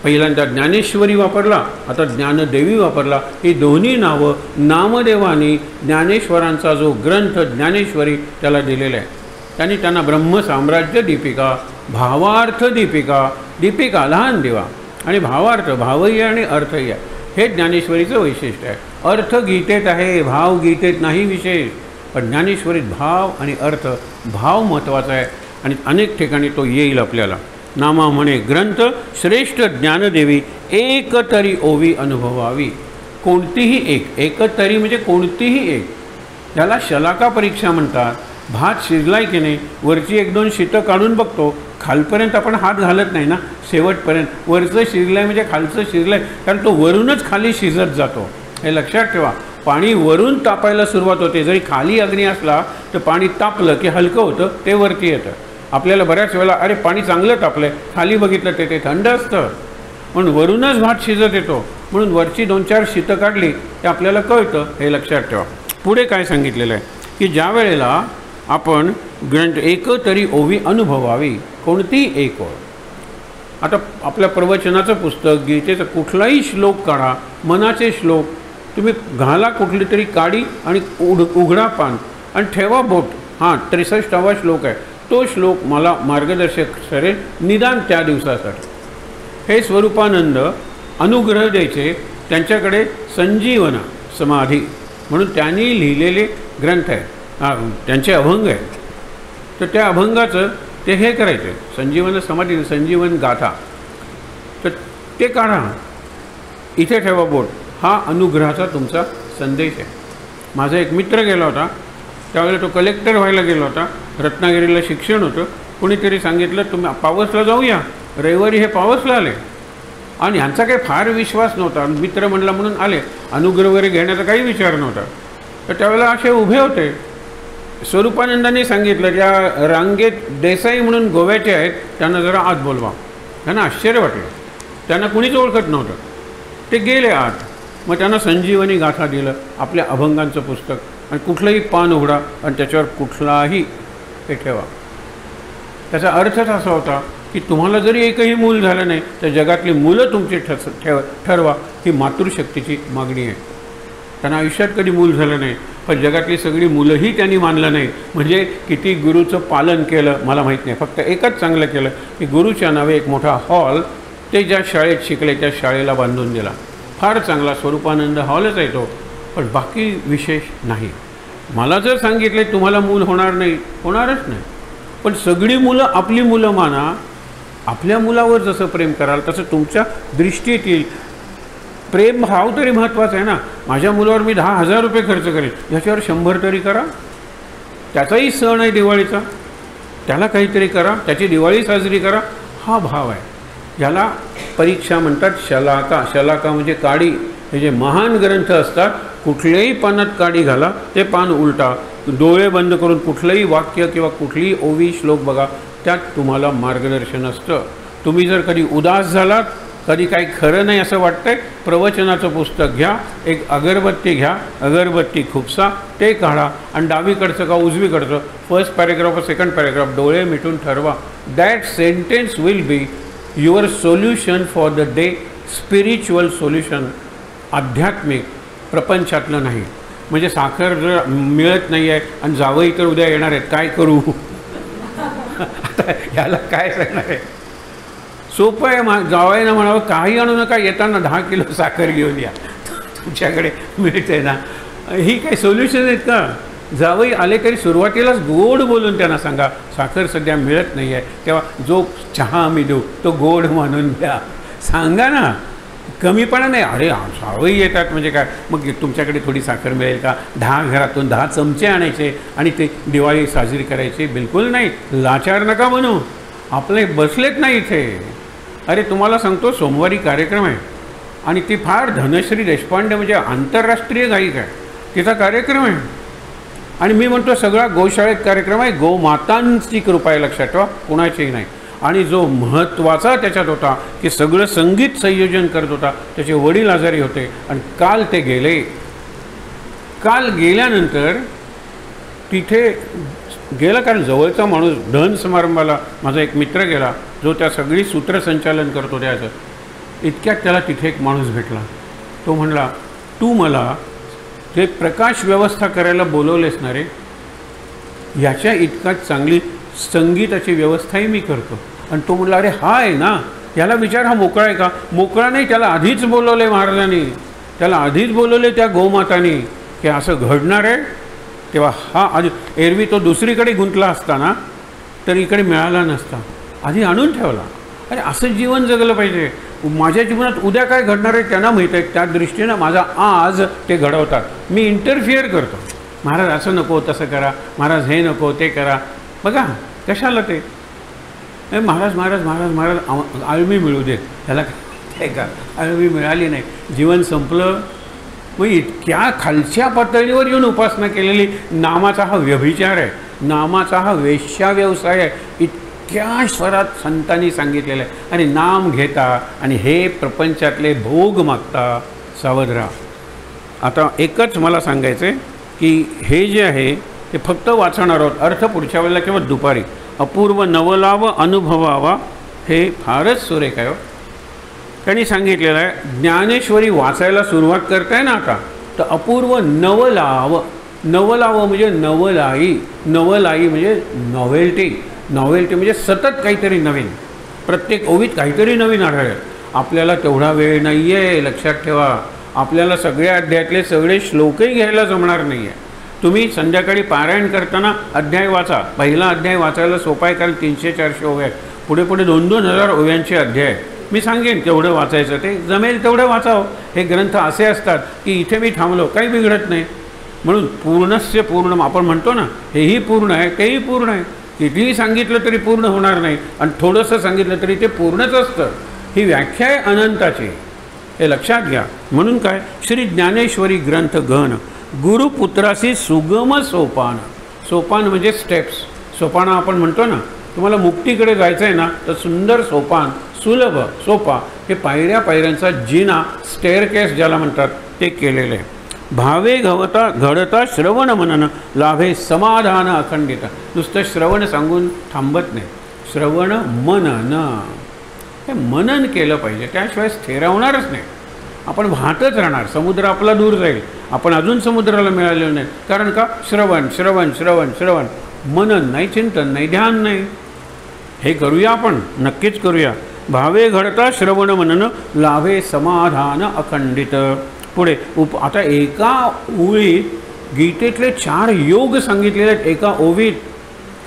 पहिल्यांदा ज्ञानेश्वरी वापरला, आता ज्ञानदेवी वापरला. ही दोन्ही नावं नामदेवानी ज्ञानेश्वरांचा जो ग्रंथ ज्ञानेश्वरी त्याला दिलेला आहे. त्यांनी त्यांना ब्रह्म साम्राज्य दीपिका, भावार्थ दीपिका. दीपिका लहान दिवा आणि भावार्थ, भावही आणि अर्थही आहे. हे ज्ञानेश्वरीचं वैशिष्ट्य आहे. अर्थ गीतेत आहे, भाव गीतेत नाही विशेष. पण ज्ञानेश्वरीत भाव आणि अर्थ, भाव महत्त्वाचा आहे आणि अनेक ठिकाणी तो येईल आपल्याला. नामा म्हणे ग्रंथ श्रेष्ठ ज्ञानदेवी, एक तरी ओवी अनुभवावी. कोणतीही एक, एकतरी म्हणजे कोणतीही एक. त्याला शलाका परीक्षा म्हणतात. भात शिजलाय की नाही, वरची 1-2 शीतं काढून बघतो, खालपर्यंत आपण हात घालत नाही ना, शेवटपर्यंत. वरचं शिजलंय म्हणजे खालचं शिजलंय, कारण तो वरूनच खाली शिजत जातो. हे लक्षात ठेवा. पाणी वरून तापायला सुरुवात होते. जरी खाली अग्नी असला तर पाणी तापलं की हलकं होतं, ते वरती येतं. आपल्याला बऱ्याच वेळेला अरे पाणी चांगलं तापलं आहे, खाली बघितलं ते थंड असतं, म्हणून वरूनच भात शिजत येतो. म्हणून वरची 2-4 शीतं काढली ते आपल्याला कळतं. हे लक्षात ठेवा. पुढे काय सांगितलेलं आहे की ज्या वेळेला आपण ग्रंथ एक तरी ओवी अनुभवावी, कोणती एक ओळ. आता आपल्या प्रवचनाचं पुस्तक गीतेचं कुठलाही श्लोक काढा, मनाचे श्लोक तुम्ही घाला, कुठली तरी काडी आणि उघडा पान आणि ठेवा बोट. हां, 63वा श्लोक आहे तो श्लोक मला मार्गदर्शक ठरेल निदान त्या दिवसासाठी. हे स्वरूपानंद अनुग्रह द्यायचे, त्यांच्याकडे संजीवना समाधी म्हणून त्यांनी लिहिलेले ग्रंथ आहेत, त्यांचे अभंग आहेत. तर त्या अभंगाचं ते हे करायचे, संजीवन समाधी, संजीवन गाथा. तर ते काढा, इथे ठेवा बोट. हा अनुग्रहाचा तुमचा संदेश आहे. माझा एक मित्र गेला होता, त्यावेळेला तो कलेक्टर व्हायला गेला होता, रत्नागिरीला शिक्षण होतं. कोणीतरी सांगितलं तुम्ही पावसला जाऊया, रविवारी हे पावसला आले. आणि ह्यांचा काही फार विश्वास नव्हता, मित्र म्हणला म्हणून आले, अनुग्रह वगैरे घेण्याचा काही विचार नव्हता. तर त्यावेळेला असे उभे होते. स्वरूपानंदांनी सांगितलं त्या रांगेत देसाई म्हणून गोव्याचे आहेत, त्यांना जरा आत बोलवा. त्यांना आश्चर्य वाटलं, त्यांना कुणीच ओळखत नव्हतं. ते गेले आत. मग त्यांना संजीवनी गाथा दिलं, आपल्या अभंगांचं पुस्तक, आणि कुठलंही पान उघडा आणि त्याच्यावर कुठलाही हे ठेवा. त्याचा अर्थच असा होता की तुम्हाला जरी एकही मूल झालं नाही तर जगातली मुलं तुमची ठरवा, ही मातृशक्तीची मागणी आहे. त्यांना आयुष्यात कधी मूल झालं नाही, पण जगातली सगळी मुलंही त्यांनी मानलं नाही. म्हणजे किती गुरुचं पालन केलं मला माहीत नाही. फक्त एकच चांगलं केलं की गुरुच्या नावे एक मोठा हॉल ते ज्या शाळेत शिकले त्या शाळेला बांधून दिला. फार चांगला स्वरूपानंद हॉलच आहे तो, पण बाकी विशेष नाही. मला जर सांगितले तुम्हाला मूल होणार नाही, होणारच नाही. पण सगळी मुलं आपली मुलं माना. आपल्या मुलावर जसं प्रेम कराल तसं तुमच्या दृष्टीत येईल. प्रेम भाव तरी महत्त्वाचा आहे ना. माझ्या मुलावर मी 10,000 रुपये खर्च करेल, ह्याच्यावर 100 तरी करा. त्याचाही सण आहे दिवाळीचा, त्याला काहीतरी करा, त्याची दिवाळी साजरी करा. हा भाव आहे. याला परीक्षा म्हणतात शलाका. शलाका म्हणजे काडी. हे जे महान ग्रंथ असतात, कुठल्याही पानात काडी घाला, ते पान उलटा, डोळे बंद करून कुठलंही वाक्य किंवा कुठलीही ओवी श्लोक बघा, त्यात तुम्हाला मार्गदर्शन असतं. तुम्ही जर कधी उदास झालात, कधी काही खरं नाही असं वाटतंय, प्रवचनाचं पुस्तक घ्या, एक अगरबत्ती घ्या, अगरबत्ती खुपसा, ते काढा आणि डावीकडचं का उजवीकडचं फर्स्ट पॅरेग्राफ सेकंड पॅरेग्राफ डोळे मिटून ठरवा. That sentence will be your solution for the day. Spiritual solution, आध्यात्मिक, प्रपंचातलं नाही. म्हणजे साखर जर मिळत नाही आहे आणि जावई तर उद्या येणार आहेत, काय करू आता याला काय सांगणार आहे. सोपं आहे. जावईनं म्हणावं काही आणू नका, येताना 10 किलो साखर घेऊन या, तुमच्याकडे मिळते ना. ही काही सोल्युशन आहेत का. जावई आले तरी सुरुवातीलाच गोड बोलून त्यांना सांगा साखर सध्या मिळत नाही आहे, तेव्हा जो चहा आम्ही देऊ तो गोड म्हणून द्या. सांगा ना, कमीपणा नाही. अरे जावई येतात म्हणजे काय, मग तुमच्याकडे थोडी साखर मिळेल का. 10 घरातून 10 चमचे आणायचे आणि ते दिवाळी साजरी करायची. बिलकुल नाही. लाचार नका बनू. आपले बसलेत नाही इथे. अरे तुम्हाला सांगतो, सोमवारी कार्यक्रम आहे आणि ती फार धनश्री देशपांडे म्हणजे आंतरराष्ट्रीय गायिका आहे, तिचा कार्यक्रम आहे. आणि मी म्हणतो सगळा गोशाळेत कार्यक्रम आहे. गोमातांची कृपा आहे, लक्षात ठेवा, कुणाचीही नाही. आणि जो महत्त्वाचा त्याच्यात होता की सगळं संगीत संयोजन करत होता, त्याचे वडील आजारी होते आणि काल ते गेले. काल गेल्यानंतर तिथे गेला, कारण जवळचा माणूस धन समारंभाला माझा एक मित्र गेला, जो त्या सगळी सूत्रसंचालन करतो त्याचं. इतक्यात त्याला तिथे एक माणूस भेटला. तो म्हणला, तू मला ते प्रकाश व्यवस्था करायला बोलवलेस ना रे, याच्या इतकाच चांगली संगीताची व्यवस्थाही मी करतो. आणि तो म्हणला, अरे हा आहे ना, याला विचार, हा मोकळा आहे का. मोकळा नाही, त्याला आधीच बोलवले महाराजांनी, त्याला आधीच बोलवले त्या गोमातांनी की असं घडणार आहे. तेव्हा हा आधी, एरवी तो दुसरीकडे गुंतला असताना तर इकडे मिळाला नसता, आधी आणून ठेवला. अरे असं जीवन जगलं पाहिजे. माझ्या जीवनात उद्या काय घडणार आहे त्यांना माहीत आहे, त्या दृष्टीनं माझा आज ते घडवतात. मी इंटरफिअर करतो, महाराज असं नको तसं करा, महाराज हे नको ते करा. बघा कशाला ते महाराज महाराज महाराज महाराज आळमी मिळू देत, त्याला काय का आळमी मिळाली नाही, जीवन संपलं. मग इतक्या खालच्या पातळीवर येऊन उपासना केलेली. नामाचा हा व्यभिचार आहे, नामाचा हा वेश्या व्यवसाय आहे, इतक्या स्वरात संतांनी सांगितलेलं आहे. आणि नाम घेता आणि हे प्रपंचातले भोग मागता, सावध राहा. आता एकच मला सांगायचं आहे की हे जे आहे ते फक्त वाचणार आहोत, अर्थ पुढच्या वेळेला किंवा दुपारी. अपूर्व नवलाव अनुभवावा हे फारच सुरेख आहे. त्यांनी सांगितलेलं आहे, ज्ञानेश्वरी वाचायला सुरुवात करताय ना आता, तर अपूर्व नवलाव. नवलाव म्हणजे नवलाई. नवलाई म्हणजे नॉव्हेल्टी. नॉव्हेल्टी म्हणजे सतत काहीतरी नवीन, प्रत्येक ओवीत काहीतरी नवीन आढळेल. आपल्याला तेवढा वेळ नाही आहे, लक्षात ठेवा. आपल्याला सगळ्या अध्यायातले सगळे श्लोकही घ्यायला जमणार नाही आहे. तुम्ही संध्याकाळी पारायण करताना अध्याय वाचा. पहिला अध्याय वाचायला सोपा आहे, कारण 300-400 ओव्या आहेत. पुढे पुढे 2,000 ओव्यांचे अध्याय. मी सांगेन केवढं वाचायचं, ते जमेल तेवढं वाचावं. हे ग्रंथ असे असतात की इथे मी थांबलो काही बिघडत नाही. म्हणून पूर्णस्य पूर्ण आपण म्हणतो ना, हेही पूर्ण आहे तेही पूर्ण आहे. कितीही सांगितलं तरी पूर्ण होणार नाही, आणि थोडंसं सांगितलं तरी ते पूर्णच असतं. ही व्याख्या आहे अनंताची, हे लक्षात घ्या. म्हणून काय, श्री ज्ञानेश्वरी ग्रंथ गण गुरुपुत्रासी सुगम सोपान. सोपान म्हणजे स्टेप्स. सोपान आपण म्हणतो ना, तुम्हाला मुक्तीकडे जायचं आहे ना, तर सुंदर सोपान, सुलभ सोपा, हे पायऱ्या पायऱ्यांचा जिना, स्टेअरकेस ज्याला म्हणतात, ते केलेलं आहे. भावे घडता श्रवण मनन लाभे समाधान अखंडित. नुसतं श्रवण सांगून थांबत नाही, श्रवण मनन, हे मनन केलं पाहिजे, त्याशिवाय स्थिरावणारच नाही. आपण वाहतच राहणार, समुद्र आपला दूर जाईल, आपण अजून समुद्राला मिळालेलं नाही. कारण का, श्रवण श्रवण श्रवण श्रवण, मनन नाही, चिंतन नाही, ध्यान नाही. हे करूया, आपण नक्कीच करूया. भावे घडता श्रवण मनन लाभे समाधान अखंडित. पुढे आता एका ओळीत गीतेतले 4 योग सांगितलेले आहेत एका ओवीत.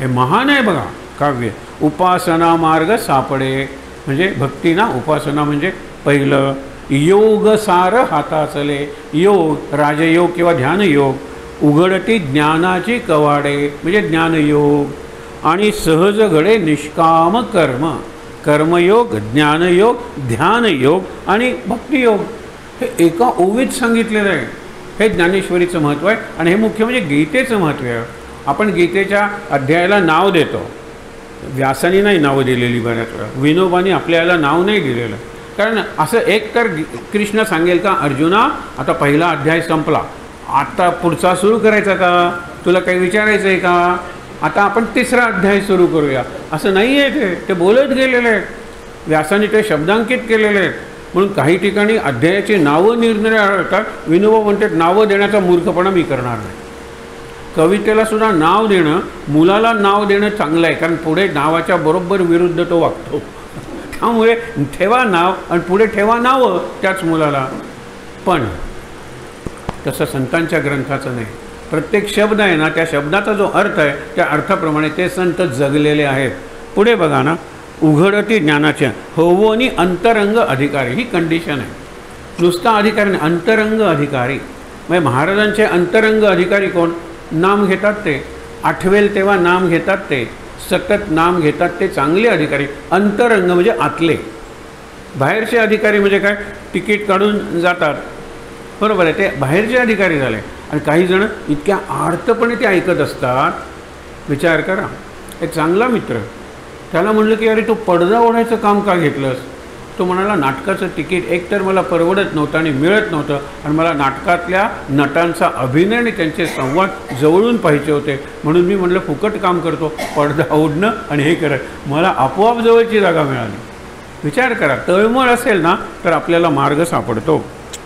हे महान आहे बघा काव्य. उपासना मार्ग सापडे म्हणजे भक्ती ना, उपासना म्हणजे पहिलं. योग सार हाताचले, योग राजयोग किंवा ध्यानयोग. उघडती ज्ञानाची कवाडे म्हणजे ज्ञानयोग. आणि सहज घडे निष्काम कर्म, कर्मयोग, ज्ञानयोग, ध्यानयोग आणि भक्तियोग. हे एका ओवीत सांगितलेलं आहे. हे ज्ञानेश्वरीचं महत्त्व आहे, आणि हे मुख्य म्हणजे गीतेचं महत्त्व आहे. आपण गीतेच्या अध्यायाला नाव देतो, व्यासानी नाही नावं दिलेली बऱ्याच वेळा, विनोबानी आपल्याला नाव नाही दिलेलं. कारण असं एक तर कृष्ण सांगेल का, अर्जुना आता पहिला अध्याय संपला, आता पुढचा सुरू करायचा का, तुला काही विचारायचं आहे का, आता आपण 3रा अध्याय सुरू करूया, असं नाही आहे. ते बोलत गेलेले आहेत, व्यासाने ते शब्दांकित केलेले आहेत. म्हणून काही ठिकाणी अध्यायाची नावं निरनिराळी आढळतात. विनोबा म्हणतात नावं देण्याचा मूर्खपणा मी करणार नाही. कवितेला सुद्धा नाव देणं, मुलाला नाव देणं चांगलं आहे, कारण पुढे नावाच्या बरोबर विरुद्ध तो वागतो. त्यामुळे ठेवा नाव आणि पुढे ठेवा नावं त्याच मुलाला. पण तसं संतांच्या ग्रंथाचं नाही. प्रत्येक शब्द आहे ना, त्या शब्दाचा जो अर्थ आहे त्या अर्थाप्रमाणे ते संत जगलेले आहेत. पुढे बघा ना, उघडती ज्ञानाच्या होवोनी अंतरंग अधिकारी, ही कंडिशन आहे. नुसता अधिकारी नाही, अंतरंग अधिकारी. म्हणजे महाराजांचे अंतरंग अधिकारी कोण, नाम घेतात ते, आठवेल तेव्हा नाम घेतात ते, सतत नाम घेतात ते चांगले अधिकारी. अंतरंग म्हणजे आतले. बाहेरचे अधिकारी म्हणजे काय, तिकीट काढून जातात, बरोबर आहे, ते बाहेरचे अधिकारी झाले. आणि काही जण इतक्या आर्तपणे ते ऐकत असतात. विचार करा, एक चांगला मित्र, त्याला म्हणलं की अरे तू पडदा ओढायचं काम का घेतलंस, तो म्हणाला नाटकाचं तिकीट एकतर मला परवडत नव्हतं आणि मिळत नव्हतं, आणि मला नाटकातल्या नटांचा अभिनय आणि त्यांचे संवाद जवळून पाहिजे होते, म्हणून मी म्हटलं फुकट काम करतो, पडदा ओढणं आणि हे करत, मला आपोआप जवळची जागा मिळाली. विचार करा, तळमळ असेल ना तर आपल्याला मार्ग सापडतो.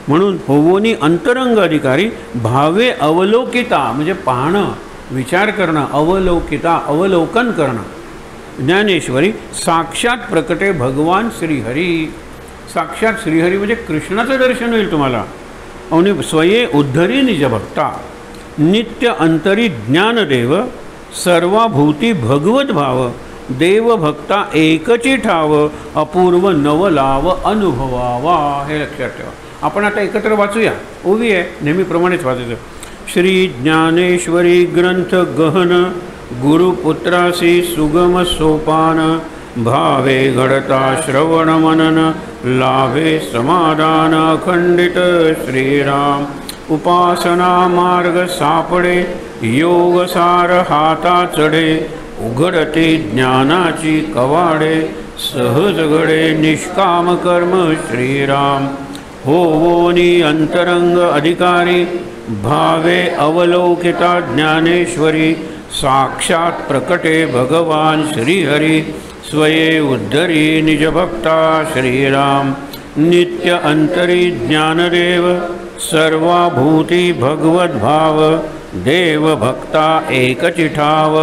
म्हणून होवोनी अंतरंग अधिकारी भावे अवलोकिता म्हणजे पाहणं, विचार करणं, अवलोकिता अवलोकन करणं. ज्ञानेश्वरी साक्षात प्रकटे भगवान श्रीहरी. साक्षात श्रीहरी म्हणजे कृष्णाचं दर्शन होईल तुम्हाला. आणि स्वये उद्धरी निज भक्ता नित्य अंतरी ज्ञानदेव सर्वाभूती भगवत भाव देवभक्ता एकची ठाव अपूर्व नवलाव अनुभवावा. हे लक्षात ठेवा. आपण आता एकत्र वाचूया. ओवी आहे, नेहमीप्रमाणेच वाचायचं. श्री ज्ञानेश्वरी ग्रंथ गहन गुरुपुत्रासी सुगम सोपान भावे घडता श्रवण मनन लाभे समाधान अखंडित. श्रीराम उपासना मार्ग सापडे योग सार हाता चढे उघडते ज्ञानाची कवाडे सहज घडे निष्काम कर्म. श्रीराम होवोनी अंतरंग अधिकारी भावे अवलोकिता ज्ञानेश्वरी साक्षात प्रकटे भगवान श्रीहरी स्वये उद्धरी निजभक्ता श्रीराम नित्य अंतरी ज्ञानदेव सर्वभूती भगवद्भाव देव भक्ता एकचिठाव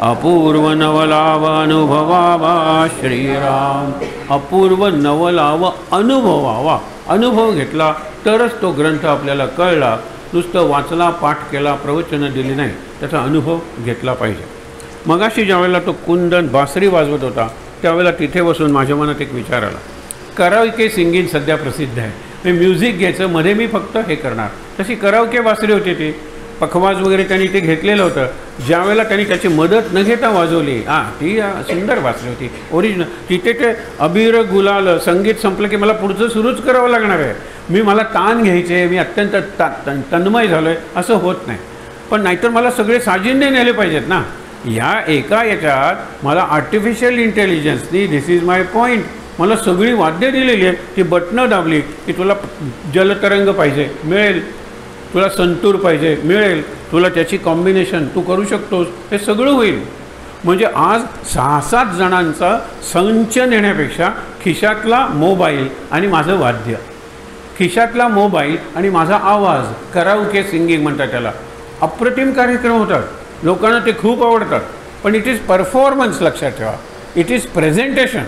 अपूर्व नवलाव अनुभवावा श्रीराम. अपूर्व नवलाव अनुभवावा. अनुभव घेतला तरच तो ग्रंथ आपल्याला कळला. नुसतं वाचला, पाठ केला, प्रवचनं दिली नाही, त्याचा अनुभव घेतला पाहिजे. मगाशी ज्यावेळेला तो कुंदन बासरी वाजवत होता त्यावेळेला तिथे बसून माझ्या मनात एक विचार आला. कराओके सिंगिंग सध्या प्रसिद्ध आहे. मी म्युझिक घ्यायचं, मध्ये मी फक्त हे करणार. तशी कराओके बासरी होती ती, पखवाज वगैरे त्यांनी ते घेतलेलं होतं. ज्यावेळेला त्यांनी त्याची मदत न घेता वाजवली, ती सुंदर बासरी होती, ओरिजिनल. तिथे ते अबीर गुलाल संगीत संपलं की मला पुढचं सुरूच करावं लागणार आहे. मला ताण घ्यायचे, मी अत्यंत तन्मय झालो आहे, असं होत नाही. पण नाहीतर मला सगळे साजिंदे नेले पाहिजेत ना. या एका याच्यात मला आर्टिफिशियल इंटेलिजन्सनी, दिस इज माय पॉईंट, मला सगळी वाद्य दिलेली आहे. ती बटणं दाबली की तुला जलतरंग पाहिजे मिळेल, तुला संतूर पाहिजे मिळेल, तुला त्याची कॉम्बिनेशन तू करू शकतोस, हे सगळं होईल. म्हणजे आज 6-7 जणांचा संच नेण्यापेक्षा खिशातला मोबाईल आणि माझं वाद्य, खिशातला मोबाईल आणि माझा आवाज, कराओके सिंगिंग म्हणतात त्याला, अप्रतिम कार्यक्रम होतात. लोकांना ते खूप आवडतात. पण इट इज परफॉर्मन्स, लक्षात ठेवा, इट इज प्रेझेंटेशन.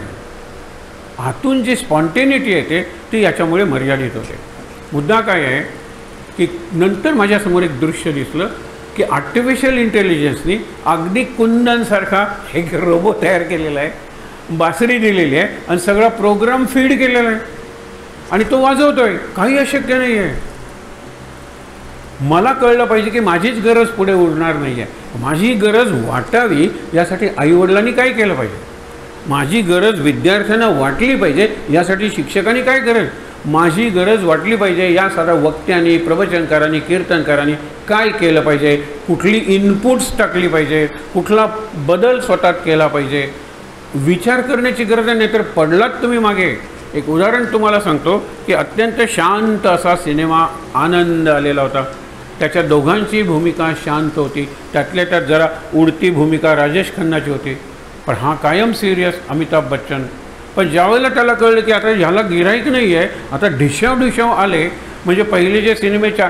आतून जी स्पॉन्टेनिटी येते ती याच्यामुळे मर्यादित होते. मुद्दा काय आहे की नंतर माझ्यासमोर एक दृश्य दिसलं की आर्टिफिशियल इंटेलिजन्सनी अगदी कुंदनसारखा एक रोबो तयार केलेला आहे, बासरी दिलेली आहे आणि सगळा प्रोग्राम फीड केलेला आहे आणि तो वाजवतो आहे. काही अशक्य नाही आहे. मला कळलं पाहिजे की माझीच गरज पुढे उरणार नाही आहे. माझी गरज वाटावी यासाठी आईवडिलांनी काय केलं पाहिजे, माझी गरज विद्यार्थ्यांना वाटली पाहिजे यासाठी शिक्षकांनी काय करेल, माझी गरज वाटली पाहिजे या साऱ्या वक्त्यांनी, प्रवचनकारांनी, कीर्तनकारांनी काय केलं पाहिजे, कुठली इनपुट्स टाकली पाहिजे, कुठला बदल स्वतःत केला पाहिजे, विचार करण्याची गरज आहे. नाहीतर पडलात तुम्ही मागे. एक उदाहरण तुम्हाला सांगतो की अत्यंत शांत असा सिनेमा आनंद आलेला होता. त्याच्या दोघांची भूमिका शांत होती. त्यातल्या त्यात जरा उडती भूमिका राजेश खन्नाची होती, पण हा कायम सिरियस अमिताभ बच्चन. पण ज्यावेळेला त्याला कळलं की आता ह्याला गिऱ्हाईक नाही आहे, आता ढिशाव आले, म्हणजे पहिले जे सिनेमेच्या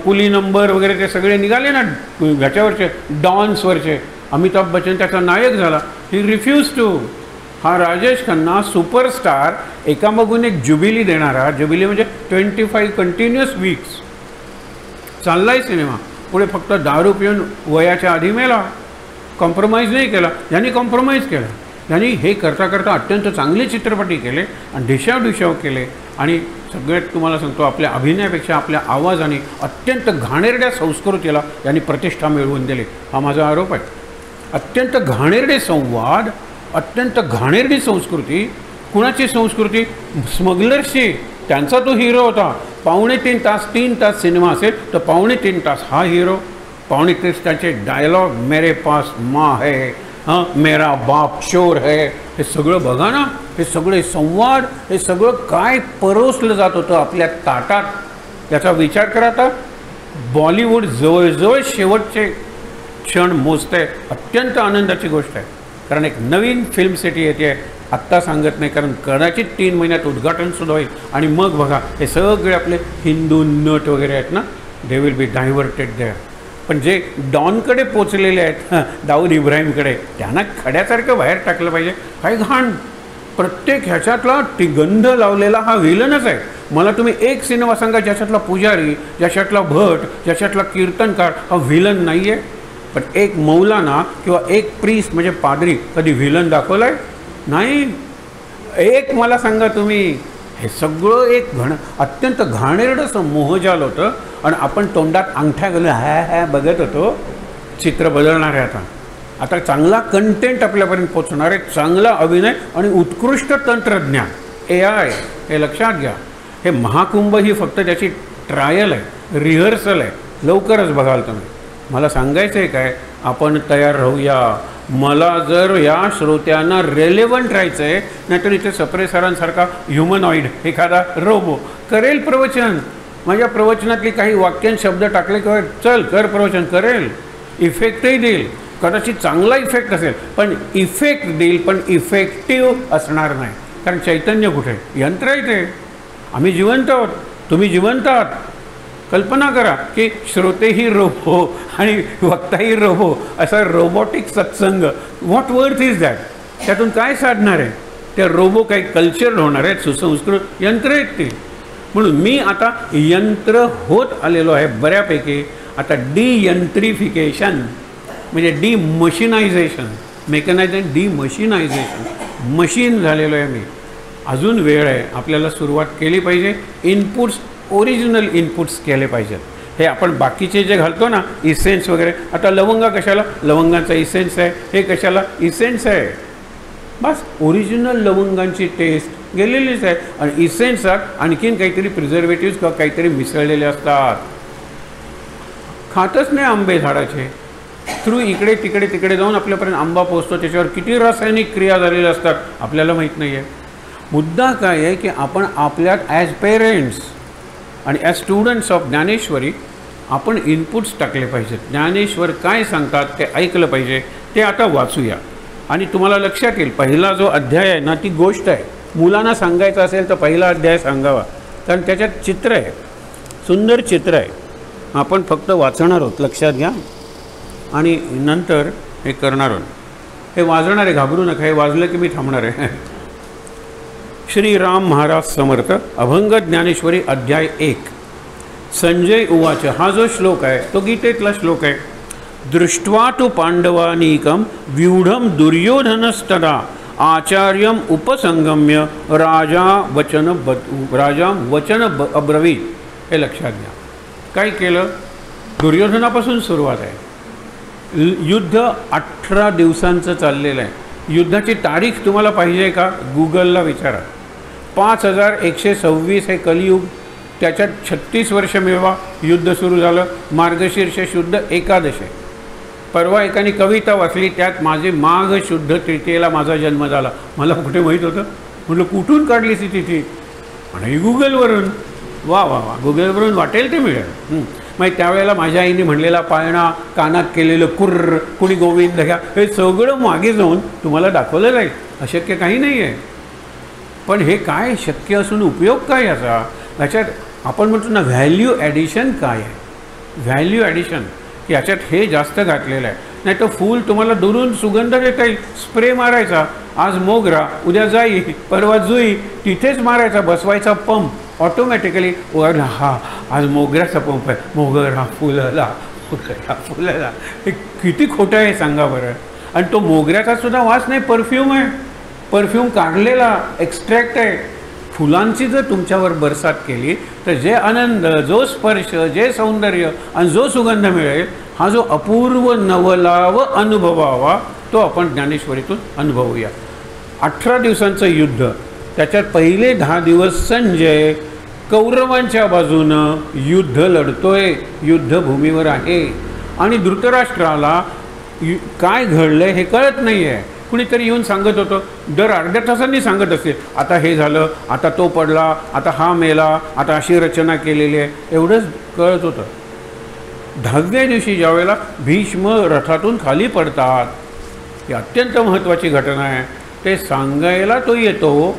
कुली नंबर वगैरे ते सगळे निघाले ना ह्याच्यावरचे, डॉन्सवरचे, अमिताभ बच्चन त्याचा नायक झाला. He refuse to. हा राजेश खन्ना सुपरस्टार, एकामागून एक जुबिली देणारा, जुबिली म्हणजे 25 कंटिन्युअस वीक्स चाललाय सिनेमा. पुढे फक्त दारू पिऊन वयाच्या आधी मेला. कॉम्प्रोमाइज नाही केला. यांनी कॉम्प्रोमाइज केला. यांनी हे करता करता अत्यंत चांगले चित्रपटी केले आणि ढिशाव केले. आणि सगळ्यात तुम्हाला सांगतो, आपल्या अभिनयापेक्षा आपल्या आवाजाने अत्यंत घाणेरड्या संस्कृतीला यांनी प्रतिष्ठा मिळवून दिली. हा माझा आरोप आहे. अत्यंत घाणेरडे संवाद, अत्यंत घाणेरडी संस्कृती. कुणाची संस्कृती? स्मगलर्सची. त्यांचा तो हिरो होता. 2.5 तास 3 तास सिनेमा असेल तर 2.5 तास हा हिरो. 2.5 तास त्याचे डायलॉग, मेरे पास माँ है, मेरा बाप चोर है, हे सगळं बघा ना. हे सगळे संवाद, हे सगळं काय परोसलं जात होतं आपल्या ताटात, याचा विचार करा. आता बॉलिवूड जवळजवळ शेवटचे क्षण मोजते. अत्यंत आनंदाची गोष्ट आहे, कारण एक नवीन फिल्म सिटी येते. आत्ता सांगत नाही, कारण कदाचित 3 महिन्यात उद्घाटनसुद्धा होईल. आणि मग बघा, हे सगळे आपले हिंदू नट वगैरे आहेत ना, दे विल बी डायव्हर्टेड देअर. पण जे डॉनकडे पोचलेले आहेत, दाऊद इब्राहिमकडे, त्यांना खड्यासारखं बाहेर टाकलं पाहिजे. काय घाण. प्रत्येक ह्याच्यातला गंध लावलेला हा विलनच आहे. मला तुम्ही एक सिनेमा सांगा ज्याच्यातला पुजारी, ज्याच्यातला भट, ज्याच्यातला कीर्तनकार हा विलन नाही आहे. पण एक मौलाना किंवा एक प्रीस्ट म्हणजे पादरी कधी विलन दाखवलं आहे? नाही. एक मला सांगा तुम्ही, हे सगळं एक अत्यंत घाणेरडं असं मोहजाल होतं. आणि आपण तोंडात अंगठ्या घालून ह्या बघत होतो. चित्र बदलणार आहे आता. आता चांगला कंटेंट आपल्यापर्यंत पोचणार आहे, चांगला अभिनय आणि उत्कृष्ट तंत्रज्ञान, AI. हे लक्षात घ्या. हे महाकुंभ ही फक्त त्याची ट्रायल आहे, रिहर्सल आहे. लवकरच बघाल तुम्ही. मला सांगायचं आहे काय, आपण तयार राहूया. मला जर या श्रोत्यांना रेलेवंट राहायचं आहे, नाहीतर इथे सप्रे सरांसारखा ह्युमनॉइड एखादा रोबो करेल प्रवचन. माझ्या प्रवचनातली काही वाक्यांत शब्द टाकले किंवा चल कर प्रवचन, करेल, इफेक्टही देईल. कदाचित चांगला इफेक्ट असेल, पण इफेक्ट देईल, पण इफेक्टिव्ह असणार नाही. कारण चैतन्य कुठे? यंत्र आहे ते. आम्ही जिवंत आहोत, तुम्ही जिवंत आहात. कल्पना करा की श्रोतेही रोबो आणि वक्ताही रोबो, असा रोबोटिक सत्संग. What worth is that? त्यातून काय साधणार आहे? त्या रोबो काही कल्चर होणार आहेत, सुसंस्कृत यंत्र आहेत ते. म्हणून मी आता यंत्र होत आलेलो आहे बऱ्यापैकी. आता डियंत्रिफिकेशन म्हणजे डिमशिनायझेशन, मेकनायझेशन, डिमशिनायझेशन, मशीन झालेलो आहे मी. अजून वेळ आहे, आपल्याला सुरुवात केली पाहिजे. इनपुट्स, ओरिजिनल इनपुट्स केले पाहिजेत. हे आपण बाकीचे जे घालतो ना, इसेन्स वगैरे, आता लवंगा कशाला? लवंगाचा इसेन्स आहे. हे कशाला? इसेन्स आहे. बस ओरिजिनल लवंगांची टेस्ट गेलेलीच आहे. आणि इसेन्सात आणखीन काहीतरी प्रिझर्वेटिव्ह किंवा काहीतरी मिसळलेले असतात. खातच नाही आंबे झाडाचे. थ्रू इकडे तिकडे तिकडे जाऊन आपल्यापर्यंत आंबा पोचतो. त्याच्यावर किती रासायनिक क्रिया झालेल्या असतात आपल्याला माहीत नाही आहे. मुद्दा काय आहे की आपण आपल्यात ॲज पेरेंट्स आणि ॲज स्टुडंट्स ऑफ ज्ञानेश्वरी आपण इनपुट्स टाकले पाहिजेत. ज्ञानेश्वर काय सांगतात ते ऐकलं पाहिजे. ते आता वाचूया आणि तुम्हाला लक्षात येईल. पहिला जो अध्याय आहे ना, ती गोष्ट आहे. मुलांना सांगायचं असेल तर पहिला अध्याय सांगावा, कारण त्याच्यात चित्र आहे, सुंदर चित्र आहे. आपण फक्त वाचणार आहोत, लक्षात घ्या, आणि नंतर हे करणार आहोत. हे वाजणार आहे, घाबरू नका. हे वाजलं की मी थांबणार आहे. श्रीराम महाराज समर्थ. अभंग ज्ञानेश्वरी अध्याय 1. संजय उवाच. हा जो श्लोक आहे तो गीतेतला श्लोक आहे. दृष्ट्वा तु पांडवानीकं व्यूढं दुर्योधनस्तदा आचार्यम उपसंगम्य राजा वचन अब्रवीत. हे लक्षात घ्या. काय केलं? दुर्योधनापासून सुरुवात आहे. युद्ध 18 दिवसांचं चाललेलं आहे. युद्धाची तारीख तुम्हाला पाहिजे का? गुगलला विचारा. 5126 हे कलियुग. त्याच्यात 36 वर्ष मिळवा युद्ध सुरू झालं. मार्गशीर्ष शुद्ध एकादश आहे. परवा एकाने कविता वाचली, त्यात माझे माघ शुद्ध तृतीयेला माझा जन्म झाला. मला कुठे माहीत होतं? म्हटलं कुठून काढली ती तिथी? आणि गुगलवरून. वा वा वा, गुगलवरून वाटेल ते मिळेल. मग त्यावेळेला माझ्या आईने म्हणलेला पाळणा, कानात केलेलं कुर्र, कुणी गोविंद घ्या, हे सगळं मागे जाऊन तुम्हाला दाखवलं जाईल. अशक्य काही नाही आहे. पण हे काय शक्य असून उपयोग काय याचा? याच्यात आपण म्हणतो ना, व्हॅल्यू ॲडिशन काय आहे? व्हॅल्यू ॲडिशन की याच्यात हे जास्त घातलेलं आहे. नाही तर फूल तुम्हाला दुरून सुगंध देता येईल. स्प्रे मारायचा, आज मोगरा, उद्या जाई, परवा जुई, तिथेच मारायचा, बसवायचा पंप, ऑटोमॅटिकली वर हा आज मोगऱ्याचा पंप आहे, मोगरा फुलला, मोगरा फुलला. हे किती खोटं आहे सांगा बरं. आणि तो मोगऱ्याचा सुद्धा वास नाही, परफ्यूम आहे. परफ्यूम काढलेला एक्स्ट्रॅक्ट आहे. फुलांची जर तुमच्यावर बरसात केली तर जे आनंद, जो स्पर्श, जे सौंदर्य आणि जो सुगंध मिळेल, हा जो अपूर्व नवलाव अनुभवावा, तो आपण ज्ञानेश्वरीतून अनुभवूया. 18 दिवसांचं युद्ध. त्याच्यात पहिले 10 दिवस संजय कौरवांच्या बाजूनं युद्ध लढतोय, युद्धभूमीवर आहे. आणि धृतराष्ट्राला काय घडलंय हे कळत नाही आहे. कुणीतरी येऊन सांगत होतं, दर अर्ध्या तासांनी सांगत असेल, आता हे झालं, आता तो पडला, आता हा मेला, आता अशी रचना केलेली आहे, एवढंच कळत होतं. 10व्या दिवशी ज्यावेळेला भीष्म रथातून खाली पडतात, ही अत्यंत महत्त्वाची घटना आहे. ते सांगायला तो येतो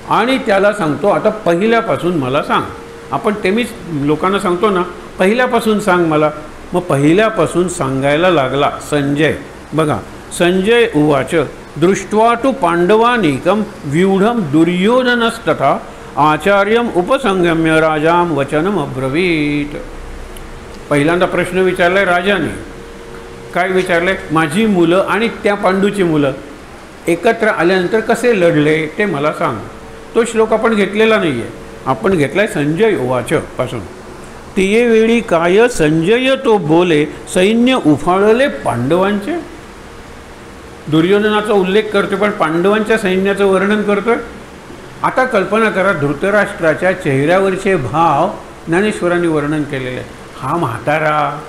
आणि त्याला सांगतो, आता पहिल्यापासून मला सांग. आपण ते मीच लोकांना सांगतो ना, पहिल्यापासून सांग मला. मग पहिल्यापासून सांगायला लागला संजय. बघा, संजय उवाच. दृष्ट्वा तु पांडवानीकं व्यूढं दुर्योधनस्तथा आचार्यम उपसंगम्य राजाम वचनम अब्रवीत. पहिल्यांदा प्रश्न विचारलाय राजाने. काय विचारलंय? माझी मुलं आणि त्या पांडूची मुलं एकत्र आल्यानंतर कसे लढले ते मला सांग. तो श्लोक आपण घेतलेला नाही आहे, आपण घेतलाय संजय उवाच पासून. तिये वेळी काय संजय तो बोले, सैन्य उफाळले पांडवांचे. दुर्योधनाचा उल्लेख करतोय पण पांडवांच्या सैन्याचं वर्णन करतोय. आता कल्पना करा, धृतराष्ट्राच्या चेहऱ्यावरचे भाव ज्ञानेश्वरांनी वर्णन केलेले आहे. हा म्हातारा,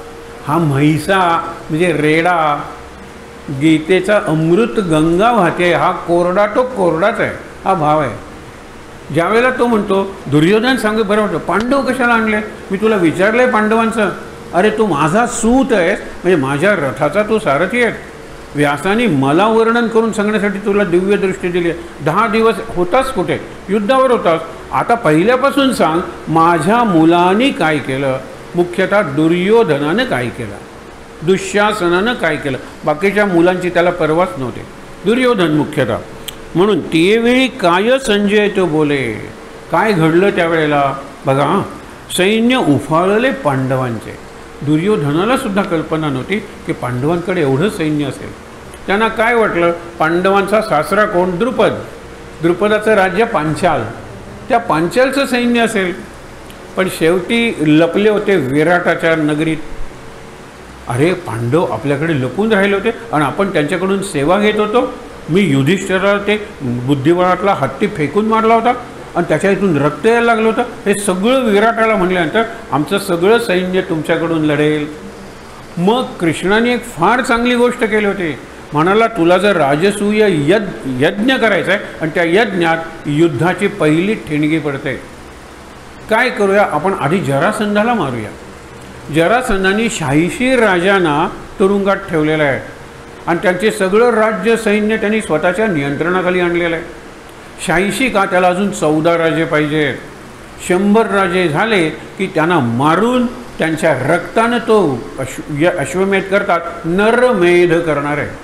हा म्हैसा म्हणजे रेडा, गीतेचा अमृत गंगा वाहते, हा कोरडा तो कोरडाच आहे, हा भाव आहे. ज्यावेळेला तो म्हणतो, दुर्योधन सांग बरं वाटतं, पांडव कशाला आणले? मी तुला विचारलंय पांडवांचं, अरे तू माझा सूत आहेस, म्हणजे माझ्या रथाचा तू सारथी आहेस. व्यासाने मला वर्णन करून सांगण्यासाठी तुला दिव्य दृष्टी दिली आहे. 10 दिवस होतास कुठे? युद्धावर होतास. आता पहिल्यापासून सांग, माझ्या मुलांनी काय केलं, मुख्यतः दुर्योधनानं काय केलं, दुःशासनानं काय केलं. बाकीच्या मुलांची त्याला परवाच नव्हते, दुर्योधन मुख्यतः. म्हणून त्यावेळी काय संजय तो बोले, काय घडलं त्यावेळेला बघा. सैन्य उफाळले पांडवांचे. दुर्योधनाला सुद्धा कल्पना नव्हती की पांडवांकडे एवढं सैन्य असेल. त्यांना काय वाटलं, पांडवांचा सासरा कोण? द्रुपद. द्रुपदाचं राज्य पांचाल, त्या पांचालचं सैन्य असेल. पण शेवटी लपले होते विराटाच्या नगरीत. अरे पांडव आपल्याकडे लपून राहिले होते आणि आपण त्यांच्याकडून सेवा घेत होतो. मी युधिष्ठिराला ते बुद्धिबळातला हत्ती फेकून मारला होता आणि त्याच्या इथून रक्त यायला लागलं होतं. हे सगळं विराटाला म्हटल्यानंतर आमचं सगळं सैन्य तुमच्याकडून लढेल. मग कृष्णाने एक फार चांगली गोष्ट केली होती. म्हणाला, तुला जर राजसूय यज्ञ करायचा आहे आणि त्या यज्ञात युद्धाची पहिली ठिणगी पडते. काय करूया आपण, आधी जरासंधाला मारूया. जरासंधाने 86 राजांना तुरुंगात ठेवलेलं आहे आणि त्यांचे सगळं राज्य सैन्य त्यांनी स्वतःच्या नियंत्रणाखाली आणलेलं आहे. 86 का, त्याला अजून 14 राजे पाहिजेत. 100 राजे झाले की त्यांना मारून त्यांच्या रक्तानं तो अश्वमेध करतात, नरमेध करणार आहे.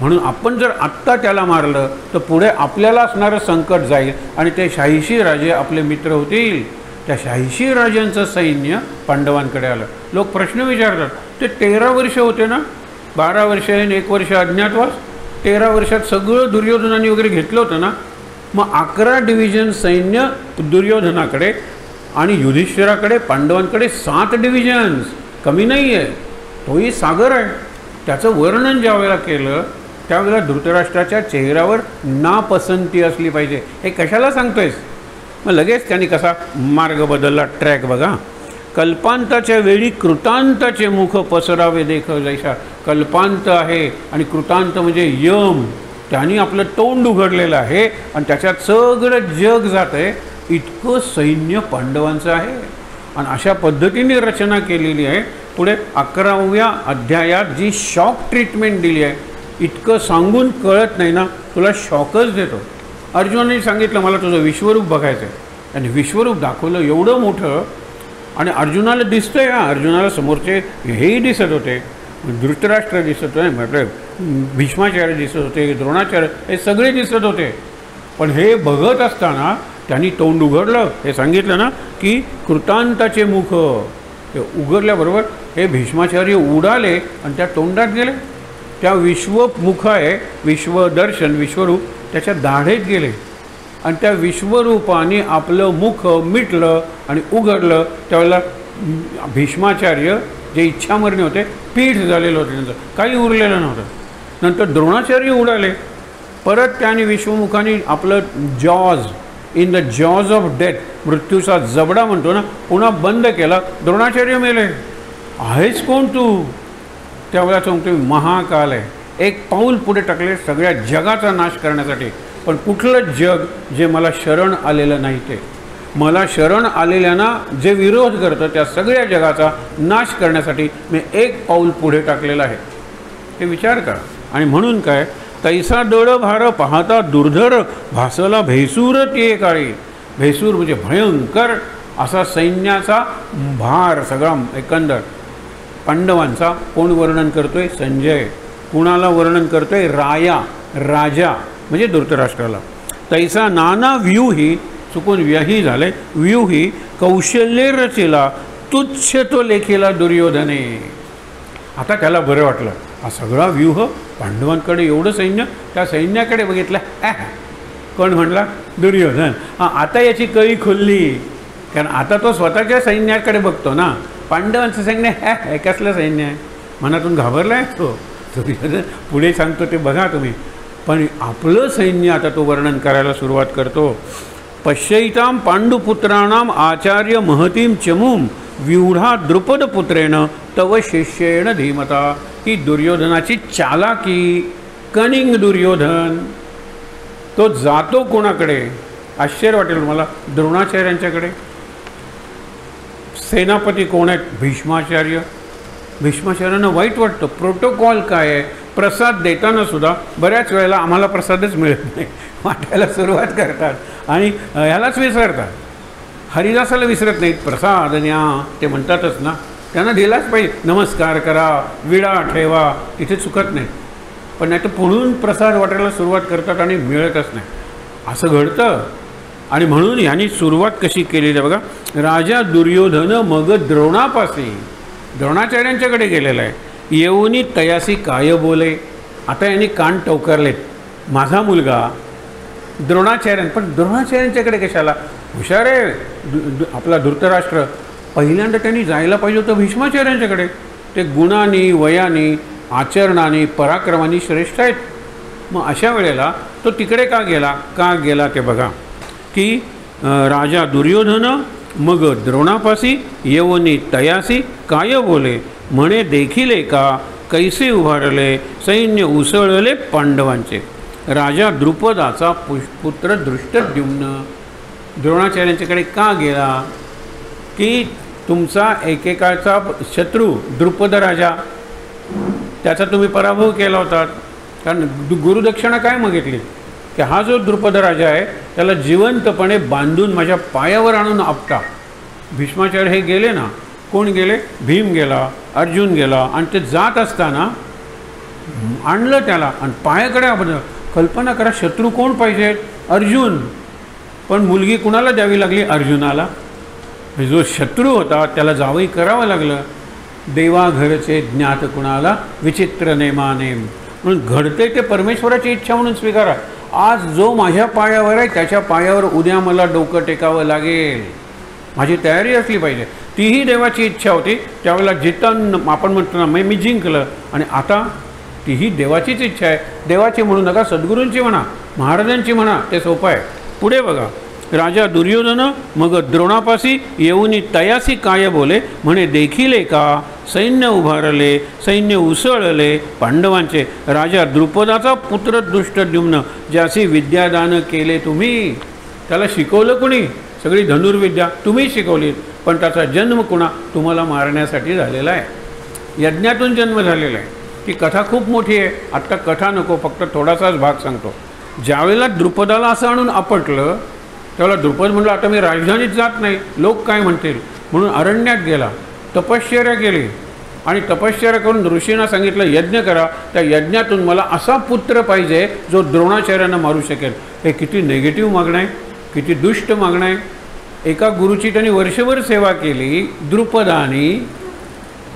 म्हणून आपण जर आत्ता त्याला मारलं तर पुढे आपल्याला असणारं संकट जाईल आणि ते 86 राजे आपले मित्र होतील. त्या 86 राजांचं सैन्य पांडवांकडे आलं. लोक प्रश्न विचारतात, ते 13 वर्ष होते ना, 12 वर्ष आणि 1 वर्ष अज्ञातवास, 13 वर्षात सगळं दुर्योधनाने वगैरे घेतलं होतं ना. मग 11 डिव्हिजन सैन्य दुर्योधनाकडे आणि युधिष्ठिराकडे, पांडवांकडे 7 डिव्हिजन्स, कमी नाही आहे. तोही सागर आहे. त्याचं वर्णन ज्या वेळेला केलं त्यावेळेला धृतराष्ट्राच्या चेहऱ्यावर नापसंती असली पाहिजे. हे कशाला सांगतोयस? मग लगेच त्यांनी कसा मार्ग बदलला, ट्रॅक बघा. कल्पांताच्या वेळी कृतांताचे मुख पसरावे देख जैसा. कल्पांत आहे आणि कृतांत म्हणजे यम, त्यांनी आपलं तोंड उघडलेलं आहे आणि त्याच्यात सगळं जग जात आहे. इतकं सैन्य पांडवांचं आहे आणि अशा पद्धतीने रचना केलेली आहे. पुढे 11व्या अध्यायात जी शॉक ट्रीटमेंट दिली आहे, इतकं सांगून कळत नाही ना, तुला शॉकच देतो. अर्जुनाने सांगितलं मला तुझं विश्वरूप बघायचं आहे आणि विश्वरूप दाखवलं एवढं मोठं. आणि अर्जुनाला दिसतंय, अर्जुनाला समोरचे हेही दिसत होते, धृतराष्ट्र दिसत होते, म्हणजे भीष्माचार्य दिसत होते, द्रोणाचार्य, हे सगळे दिसत होते. पण हे बघत असताना त्यांनी तोंड उघडलं. हे सांगितलं ना की कृतांताचे मुख, हे उघडल्याबरोबर हे भीष्माचार्य उडाले आणि त्या तोंडात गेले. त्या विश्वमुख आहे, विश्वदर्शन, विश्वरूप त्याच्या दाढेत गेले आणि त्या विश्वरूपाने आपलं मुख मिटलं आणि उघडलं. त्यावेळेला भीष्माचार्य जे इच्छामरणी होते, पीठ झालेलं होतं, त्यांचं काही उरलेलं नव्हतं. नंतर द्रोणाचार्य उडाले. परत त्याने विश्वमुखाने आपलं jaws, in the jaws of death, मृत्यूचा जबडा म्हणतो ना, पुन्हा बंद केला. द्रोणाचार्य मेले. आहेस कोण तू? त्यावेळेला सांगतो महाकाल आहे. एक पाऊल पुढे टाकले सगळ्या जगाचा नाश करण्यासाठी. पण कुठलं जग जे मला शरण आलेलं नाही, ते मला शरण आलेल्यांना जे विरोध करतं त्या सगळ्या जगाचा नाश करण्यासाठी मी एक पाऊल पुढे टाकलेलं आहे. हे विचार करा. आणि म्हणून काय, तैसा दळ भार पाहता दुर्धर भासला भैसूर ते काळी. भैसूर म्हणजे भयंकर असा सैन्याचा भार सगळा एकंदर पांडवांचा. कोण वर्णन करतोय? संजय. कुणाला वर्णन करतोय? राया, राजा म्हणजे धृतराष्ट्राला. तैसा नाना व्यूही, चुकून व्यही झाले, व्यूही कौशल्ये रचिला तुच्छ तो लेखिला दुर्योधने. आता त्याला बरं वाटलं. हा सगळा व्यूह, पांडवांकडे एवढं सैन्य, त्या सैन्याकडे बघितलं. कोण म्हणला? दुर्योधन. आता याची कळी खुलली, कारण आता तो स्वतःच्या सैन्याकडे बघतो ना. पांडवांचं सैन्य हे कसलं सैन्य आहे, मनातून घाबरला आहे तो. पुढे सांगतो ते बघा तुम्ही. पण आपलं सैन्य आता तो वर्णन करायला सुरुवात करतो. पश्यैताम पांडुपुत्राणाम आचार्य महतीम चमूम व्यूढा द्रुपदपुत्रेण तव शिष्येण धीमता. ही दुर्योधनाची चालाकी, कनिंग दुर्योधन. तो जातो कोणाकडे? आश्चर्य वाटेल मला, द्रोणाचार्यांच्याकडे. सेनापती कोण आहेत? भीष्माचार्य. भीष्माचार्यांना वाईट वाटतं. प्रोटोकॉल काय आहे? प्रसाद देताना सुद्धा बऱ्याच वेळेला आम्हाला प्रसादच मिळत नाही, वाटायला सुरुवात करतात आणि ह्यालाच विसरतात. हरिदासाला विसरत नाहीत. प्रसाद न्या ते म्हणतातच ना, त्यांना दिलाच पाहिजे. नमस्कार करा, विडा ठेवा, तिथे चुकत नाही. पण नाही तर पुढून प्रसाद वाटायला सुरुवात करतात आणि मिळतच नाही. असं घडतं. आणि म्हणून यांनी सुरुवात कशी केलेली आहे बघा. राजा दुर्योधन मग द्रोणापासी, द्रोणाचार्यांच्याकडे गेलेला आहे. येऊनी तयासी काय बोले. आता यांनी कान टवकारलेत. माझा मुलगा द्रोणाचार्य, पण द्रोणाचार्यांच्याकडे कशाला? हुशार आहे आपला धृतराष्ट्र. पहिल्यांदा त्यांनी जायला पाहिजे होतं भीष्माचार्यांच्याकडे. ते गुणांनी, वयानी, आचरणाने, पराक्रमाने श्रेष्ठ आहेत. मग अशा वेळेला तो तिकडे का गेला? का गेला ते बघा की राजा दुर्योधन मग द्रोणापासी येवनी तयासी काय बोले. म्हणे देखील का कैसे उभारले सैन्य उसळले पांडवांचे. राजा द्रुपदाचा पुत्र धृष्टद्युम्न द्रोणाचार्यांच्याकडे का गेला? की तुमचा एकेकाचा शत्रू द्रुपद राजा, त्याचा तुम्ही पराभव केला होता. कारण गुरुदक्षिणा काय मागितली की हा जो द्रुपद राजा आहे त्याला जिवंतपणे बांधून माझ्या पायावर आणून आपटा. भीष्माचार्य हे गेले ना. कोण गेले? भीम गेला, अर्जुन गेला. आणि ते जात असताना आणलं त्याला आणि पायाकडे आपलं. कल्पना करा, शत्रू कोण पाहिजे? अर्जुन. पण मुलगी कुणाला द्यावी लागली? अर्जुनाला. जो शत्रू होता त्याला जावई करावं लागलं. देवा घरचे ज्ञात कुणाला विचित्र नेमानेम. म्हणून घडते ते परमेश्वराची इच्छा म्हणून स्वीकारा. आज जो माझ्या पायावर आहे त्याच्या पायावर उद्या मला डोकं टेकावं लागेल. माझी तयारी असली पाहिजे. तीही देवाची इच्छा होती. त्यावेळेला जितन आपण म्हणतो ना, मी जिंकलं. आणि आता तीही देवाचीच इच्छा आहे. देवाची म्हणू नका, सद्गुरूंची म्हणा, महाराजांची म्हणा, ते सोपं आहे. पुढे बघा. राजा दुर्योधन मग द्रोणापासी येऊनी तयासी काय बोले. म्हणे देखील का सैन्य उभारले सैन्य उसळले पांडवांचे. राजा द्रुपदाचा पुत्र दुष्टद्युम्न ज्यासी विद्यादान केले तुम्ही. त्याला शिकवलं कुणी? सगळी धनुर्विद्या तुम्ही शिकवलीत. पण त्याचा जन्म कुणा? तुम्हाला मारण्यासाठी झालेला आहे. यज्ञातून जन्म झालेला आहे. ती कथा खूप मोठी आहे. आत्ता कथा नको, फक्त थोडासाच भाग सांगतो. ज्यावेळेला द्रुपदाला असं आणून आपटलं त्यावेळेला द्रुपद म्हटलं आता मी राजधानीत जात नाही, लोक काय म्हणतील, म्हणून अरण्यात गेला. तपश्चर्या केली आणि तपश्चर्या करून ऋषींना सांगितलं यज्ञ करा. त्या यज्ञातून मला असा पुत्र पाहिजे जो द्रोणाचार्यांना मारू शकेल. हे किती नेगेटिव्ह मागणं आहे, किती दुष्ट मागणं आहे. एका गुरुची त्यांनी वर्षभर सेवा केली द्रुपदानी.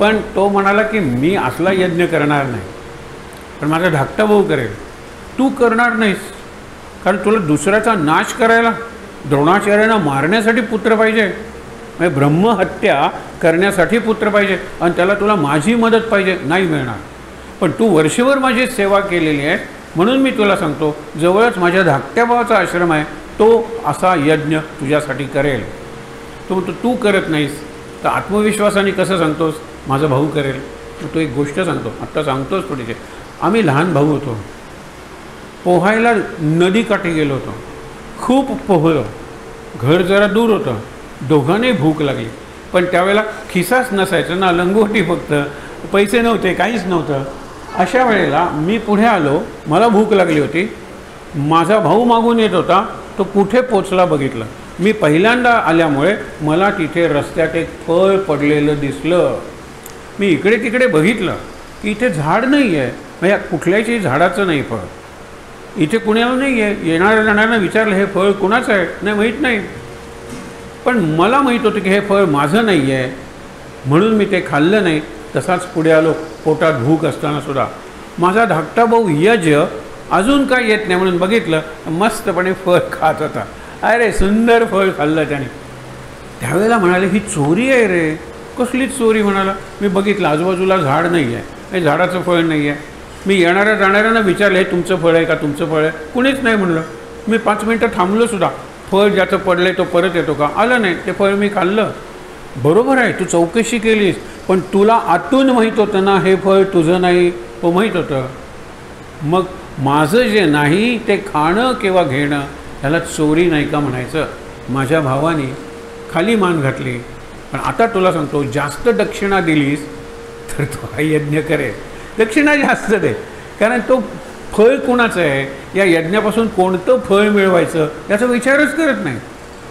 पण तो म्हणाला की मी असला यज्ञ करणार नाही, पण माझा धाकटा भाऊ करेल. तू करणार नाहीस कारण तुला दुसऱ्याचा नाश करायला, द्रोणाचार्यांना मारण्यासाठी पुत्र पाहिजे. म्हणजे ब्रह्महत्या करण्यासाठी पुत्र पाहिजे आणि त्याला तुला माझी मदत पाहिजे. नाही मिळणार. पण तू वर्षभर माझी सेवा केलेली आहे म्हणून मी तुला सांगतो जवळच माझ्या धाकट्या भावाचा आश्रम आहे, तो असा यज्ञ तुझ्यासाठी करेल. तो म्हणतो तू करत नाहीस तर आत्मविश्वासाने कसं सांगतोस माझा भाऊ करेल. तो एक गोष्ट सांगतो, आत्ता सांगतोच थोडीशी. आम्ही लहान भाऊ होतो, पोहायला नदीकाठी गेलो होतो. खूप पोहलो. घर जरा दूर होतं. दोघांनाही भूक लागली. पण त्यावेळेला खिसाच नसायचं ना, लंगोटी, फक्त पैसे नव्हते, काहीच नव्हतं. अशा वेळेला मी पुढे आलो. मला भूक लागली होती. माझा भाऊ मागून येत होता. तो कुठे पोचला बघितलं. मी पहिल्यांदा आल्यामुळे मला तिथे रस्त्यात एक फळ पडलेलं दिसलं. मी इकडे तिकडे बघितलं की इथे झाड नाही आहे. म्हणजे कुठल्याही झाडाचं नाही फळ. इथे कुणाला नाही आहे. येणाऱ्या जाणाऱ्यांना विचारलं हे फळ कुणाचं आहे, नाही माहीत नाही. पण मला माहीत होतं की हे फळ माझं नाही आहे म्हणून मी ते खाल्लं नाही. तसाच पुढे आलो. पोटात भूक असताना सुद्धा माझा धाकटा भाऊ यज अजून काय येत नाही म्हणून बघितलं, मस्तपणे फळ खात होता. अरे सुंदर फळ खाल्लं त्याने. त्यावेळेला म्हणाले ही चोरी आहे रे. कसलीच चोरी म्हणाला. मी बघितलं आजूबाजूला झाड नाही आहे, हे झाडाचं फळ नाही आहे. मी येणाऱ्या जाणाऱ्यांना विचारलं हे तुमचं फळ आहे का, तुमचं फळ आहे. कुणीच नाही म्हणलं. मी 5 मिनटं थांबलो सुद्धा. फळ ज्याचं पडलं आहे तो परत येतो का, आलं नाही. ते फळ मी खाल्लं. बरोबर आहे, तू चौकशी केलीस, पण तुला आतून माहीत होतं ना हे फळ तुझं नाही, तो माहीत होतं. मग माझं जे नाही ते खाणं किंवा घेणं ह्याला चोरी नाही का म्हणायचं. माझ्या भावाने खाली मान घातली पण आता तुला सांगतो, जास्त दक्षिणा दिलीस तर तो हा यज्ञ करेल. दक्षिणा जास्त दे, कारण तो फळ कोणाचं आहे, या यज्ञापासून कोणतं फळ मिळवायचं याचा विचारच करत नाही.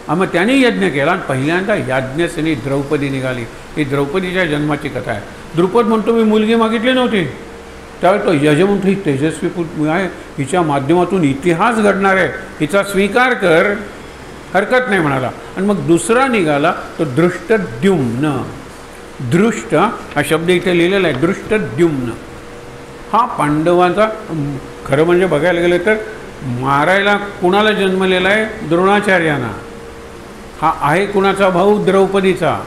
मग त्याने यज्ञ केला आणि पहिल्यांदा याज्ञसेनी द्रौपदी निघाली. ही द्रौपदीच्या जन्माची कथा आहे. द्रुपद म्हणतो मी मुलगी मागितली नव्हती, त्यावेळी तो यज म्हणतो ही तेजस्वी आहे, हिच्या माध्यमातून इतिहास घडणार आहे, हिचा स्वीकार कर, हरकत नाही म्हणाला. आणि मग दुसरा निघाला तो दृष्टद्युम्न. दृष्ट हा शब्द इथे लिहिलेला आहे, दृष्टद्युम्न. हा पांडवांचा, खरं म्हणजे बघायला गेलं तर मारायला कुणाला जन्मलेला आहे, द्रोणाचार्यांना. हा आहे कुणाचा भाऊ, द्रौपदीचा.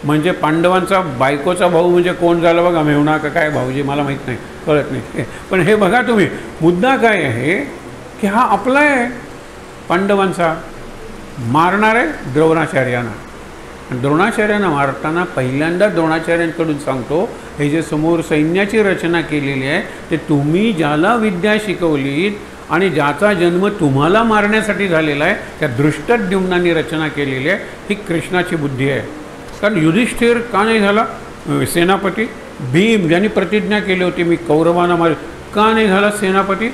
म्हणजे पांडवांचा बायकोचा भाऊ म्हणजे कोण झाला बघा, मेहुणा का काय भाऊजी मला माहीत नाही, कळत नाही. पण हे बघा तुम्ही, मुद्दा काय आहे की हा आपला आहे, पांडवांचा. मारणार आहे द्रोणाचार्यांना. द्रोणाचार्यांना मारताना पहिल्यांदा द्रोणाचार्यांकडून सांगतो, हे जे समोर सैन्याची रचना केलेली आहे ते तुम्ही ज्याला विद्या शिकवलीत आणि ज्याचा जन्म तुम्हाला मारण्यासाठी झालेला आहे त्या दृष्टद्युम्नाने रचना केलेली आहे. ही कृष्णाची बुद्धी आहे. कारण युधिष्ठिर का नाही झाला सेनापती? भीम ज्यांनी प्रतिज्ञा केली होती मी कौरवांना मारेल, का नाही झाला सेनापती?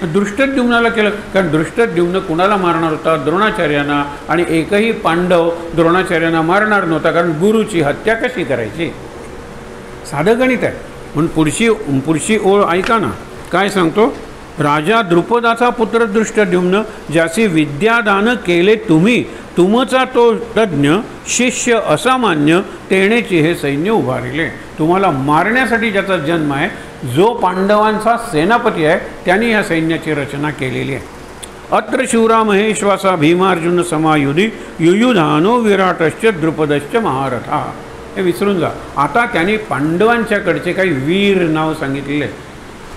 दृष्टद्युम्नाला केलं. कारण दृष्टद्युम्न कुणाला मारणार होता? द्रोणाचार्यांना. आणि एकही पांडव द्रोणाचार्यांना मारणार नव्हता, कारण गुरुची हत्या कशी करायची? साधं गणित आहे. म्हणून पुढची ओळ ऐका ना, काय सांगतो? राजा द्रुपदाचा पुत्र दृष्टद्युम्न, ज्याचे विद्यादान केले तुम्ही, तुमचा तो तज्ञ शिष्य असामान्य, तेणेची हे सैन्य उभारिले. तुम्हाला मारण्यासाठी ज्याचा जन्म आहे, जो पांडवांचा सेनापती आहे, त्यांनी या सैन्याची रचना केलेली आहे. अत्र शिवरा महेश्वासा भीमार्जुन समायुधी युयुधानो विराटश्च द्रुपदश्च महारथा. हे विसरून जा. आता त्यांनी पांडवांच्याकडचे काही वीर नाव सांगितलेले.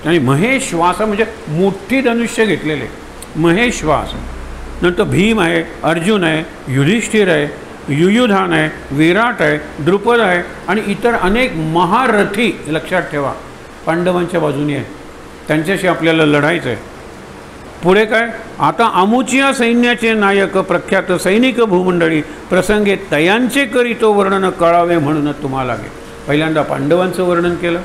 त्यांनी महेश्वास म्हणजे मोठी धनुष्य घेतलेले, महेश्वास. नंतर भीम आहे, अर्जुन आहे, युधिष्ठिर आहे, युयुधान आहे, विराट आहे, द्रुपद आहे आणि इतर अनेक महारथी लक्षात ठेवा पांडवांच्या बाजूने आहे. त्यांच्याशी आपल्याला लढायचं आहे. पुढे काय? आता अमुचिया सैन्याचे नायक प्रख्यात सैनिक भूमंडळी प्रसंगे तयांचे करीतो वर्णन कळावे म्हणून तुम्हाला लागेल. पहिल्यांदा पांडवांचं वर्णन केलं.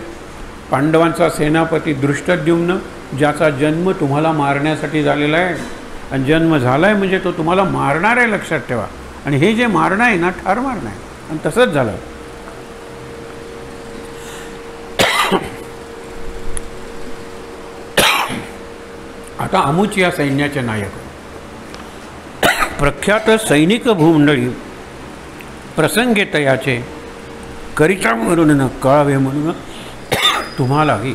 पांडवांचा सेनापती दृष्टद्युम्न, ज्याचा जन्म तुम्हाला मारण्यासाठी झालेला आहे. आणि जन्म झाला आहे म्हणजे तो तुम्हाला मारणार आहे, लक्षात ठेवा. आणि हे जे मारणं आहे ना, ठार मारणं आहे. आणि तसंच झालं. आता अमुचिया सैन्याचे नायक प्रख्यात सैनिक भूमंडळी प्रसंगे तयाचे करिता म्हणून कळावे म्हणून तुम्हालाही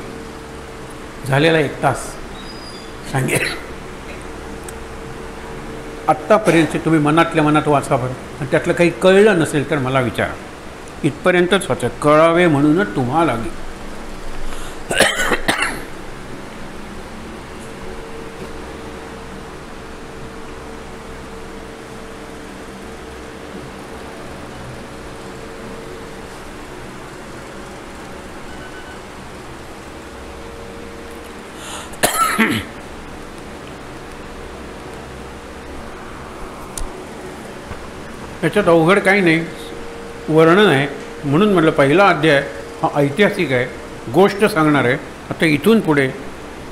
झालेला 1 तास सांगेल. आत्तापर्यंत तुम्ही मनातल्या मनात वाचा बरं, आणि त्यातलं काही कळलं नसेल तर मला विचारा. इथपर्यंतच वाचा, कळावे म्हणूनच तुम्हालाही. याच्यात अवघड काही नाही, वर्णन आहे. म्हणून म्हटलं पहिला अध्याय हा ऐतिहासिक आहे, गोष्ट सांगणार आहे. आता इथून पुढे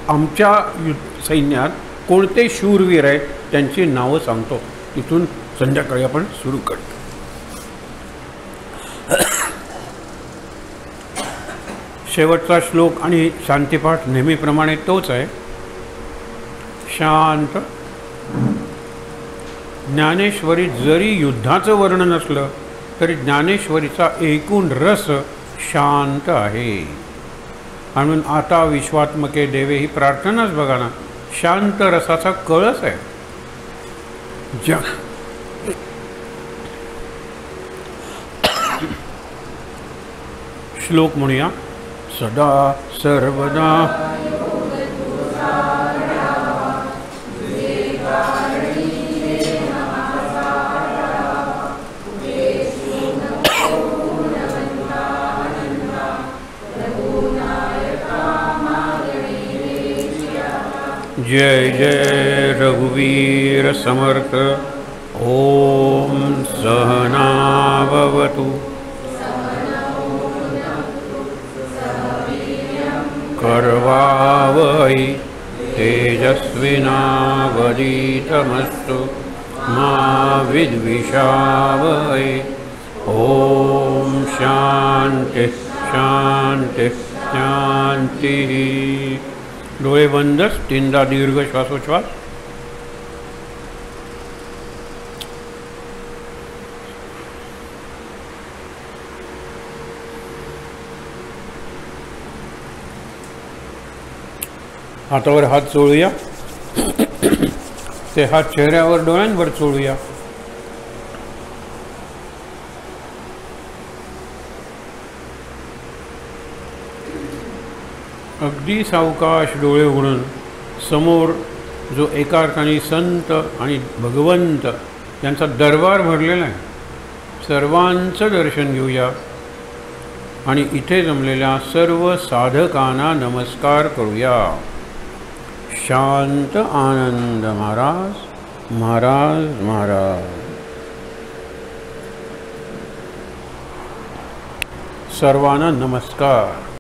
आमच्या सैन्यात कोणते शूरवीर आहेत त्यांची नावं सांगतो. इथून संध्याकाळी आपण सुरू करतो. शेवटचा श्लोक आणि शांतिपाठ नेहमीप्रमाणे तोच आहे. शांत. ज्ञानेश्वरी जरी युद्धाचं वर्णन असलं तरी ज्ञानेश्वरीचा एकूण रस शांत आहे. म्हणून आता विश्वात्मके देवे ही प्रार्थनाच बघा ना, शांत रसाचा कळस आहे. श्लोक म्हणूया. सदा सर्वदा जय जय रघुवीर समर्थ ॐ सहना भवतु कर्वावहै तेजस्विनावधीतमस्तु मा विद्विषावहै। ॐ शांति शांति शांति। डोळे बंदच, तीनदा दीर्घ श्वासोच्छ्वास। हातावर हात चोळूया, ते हात चेहऱ्यावर डोळ्यांवर चोळूया। अगदी सावकाश डोळे उघडून समोर जो एका अर्थाने संत आणि भगवंत यांचा दरबार भरलेला आहे, सर्वांचं दर्शन घेऊया आणि इथे जमलेल्या सर्व साधकांना नमस्कार करूया। शांत आनंद महाराज महाराज महाराज। सर्वांना नमस्कार।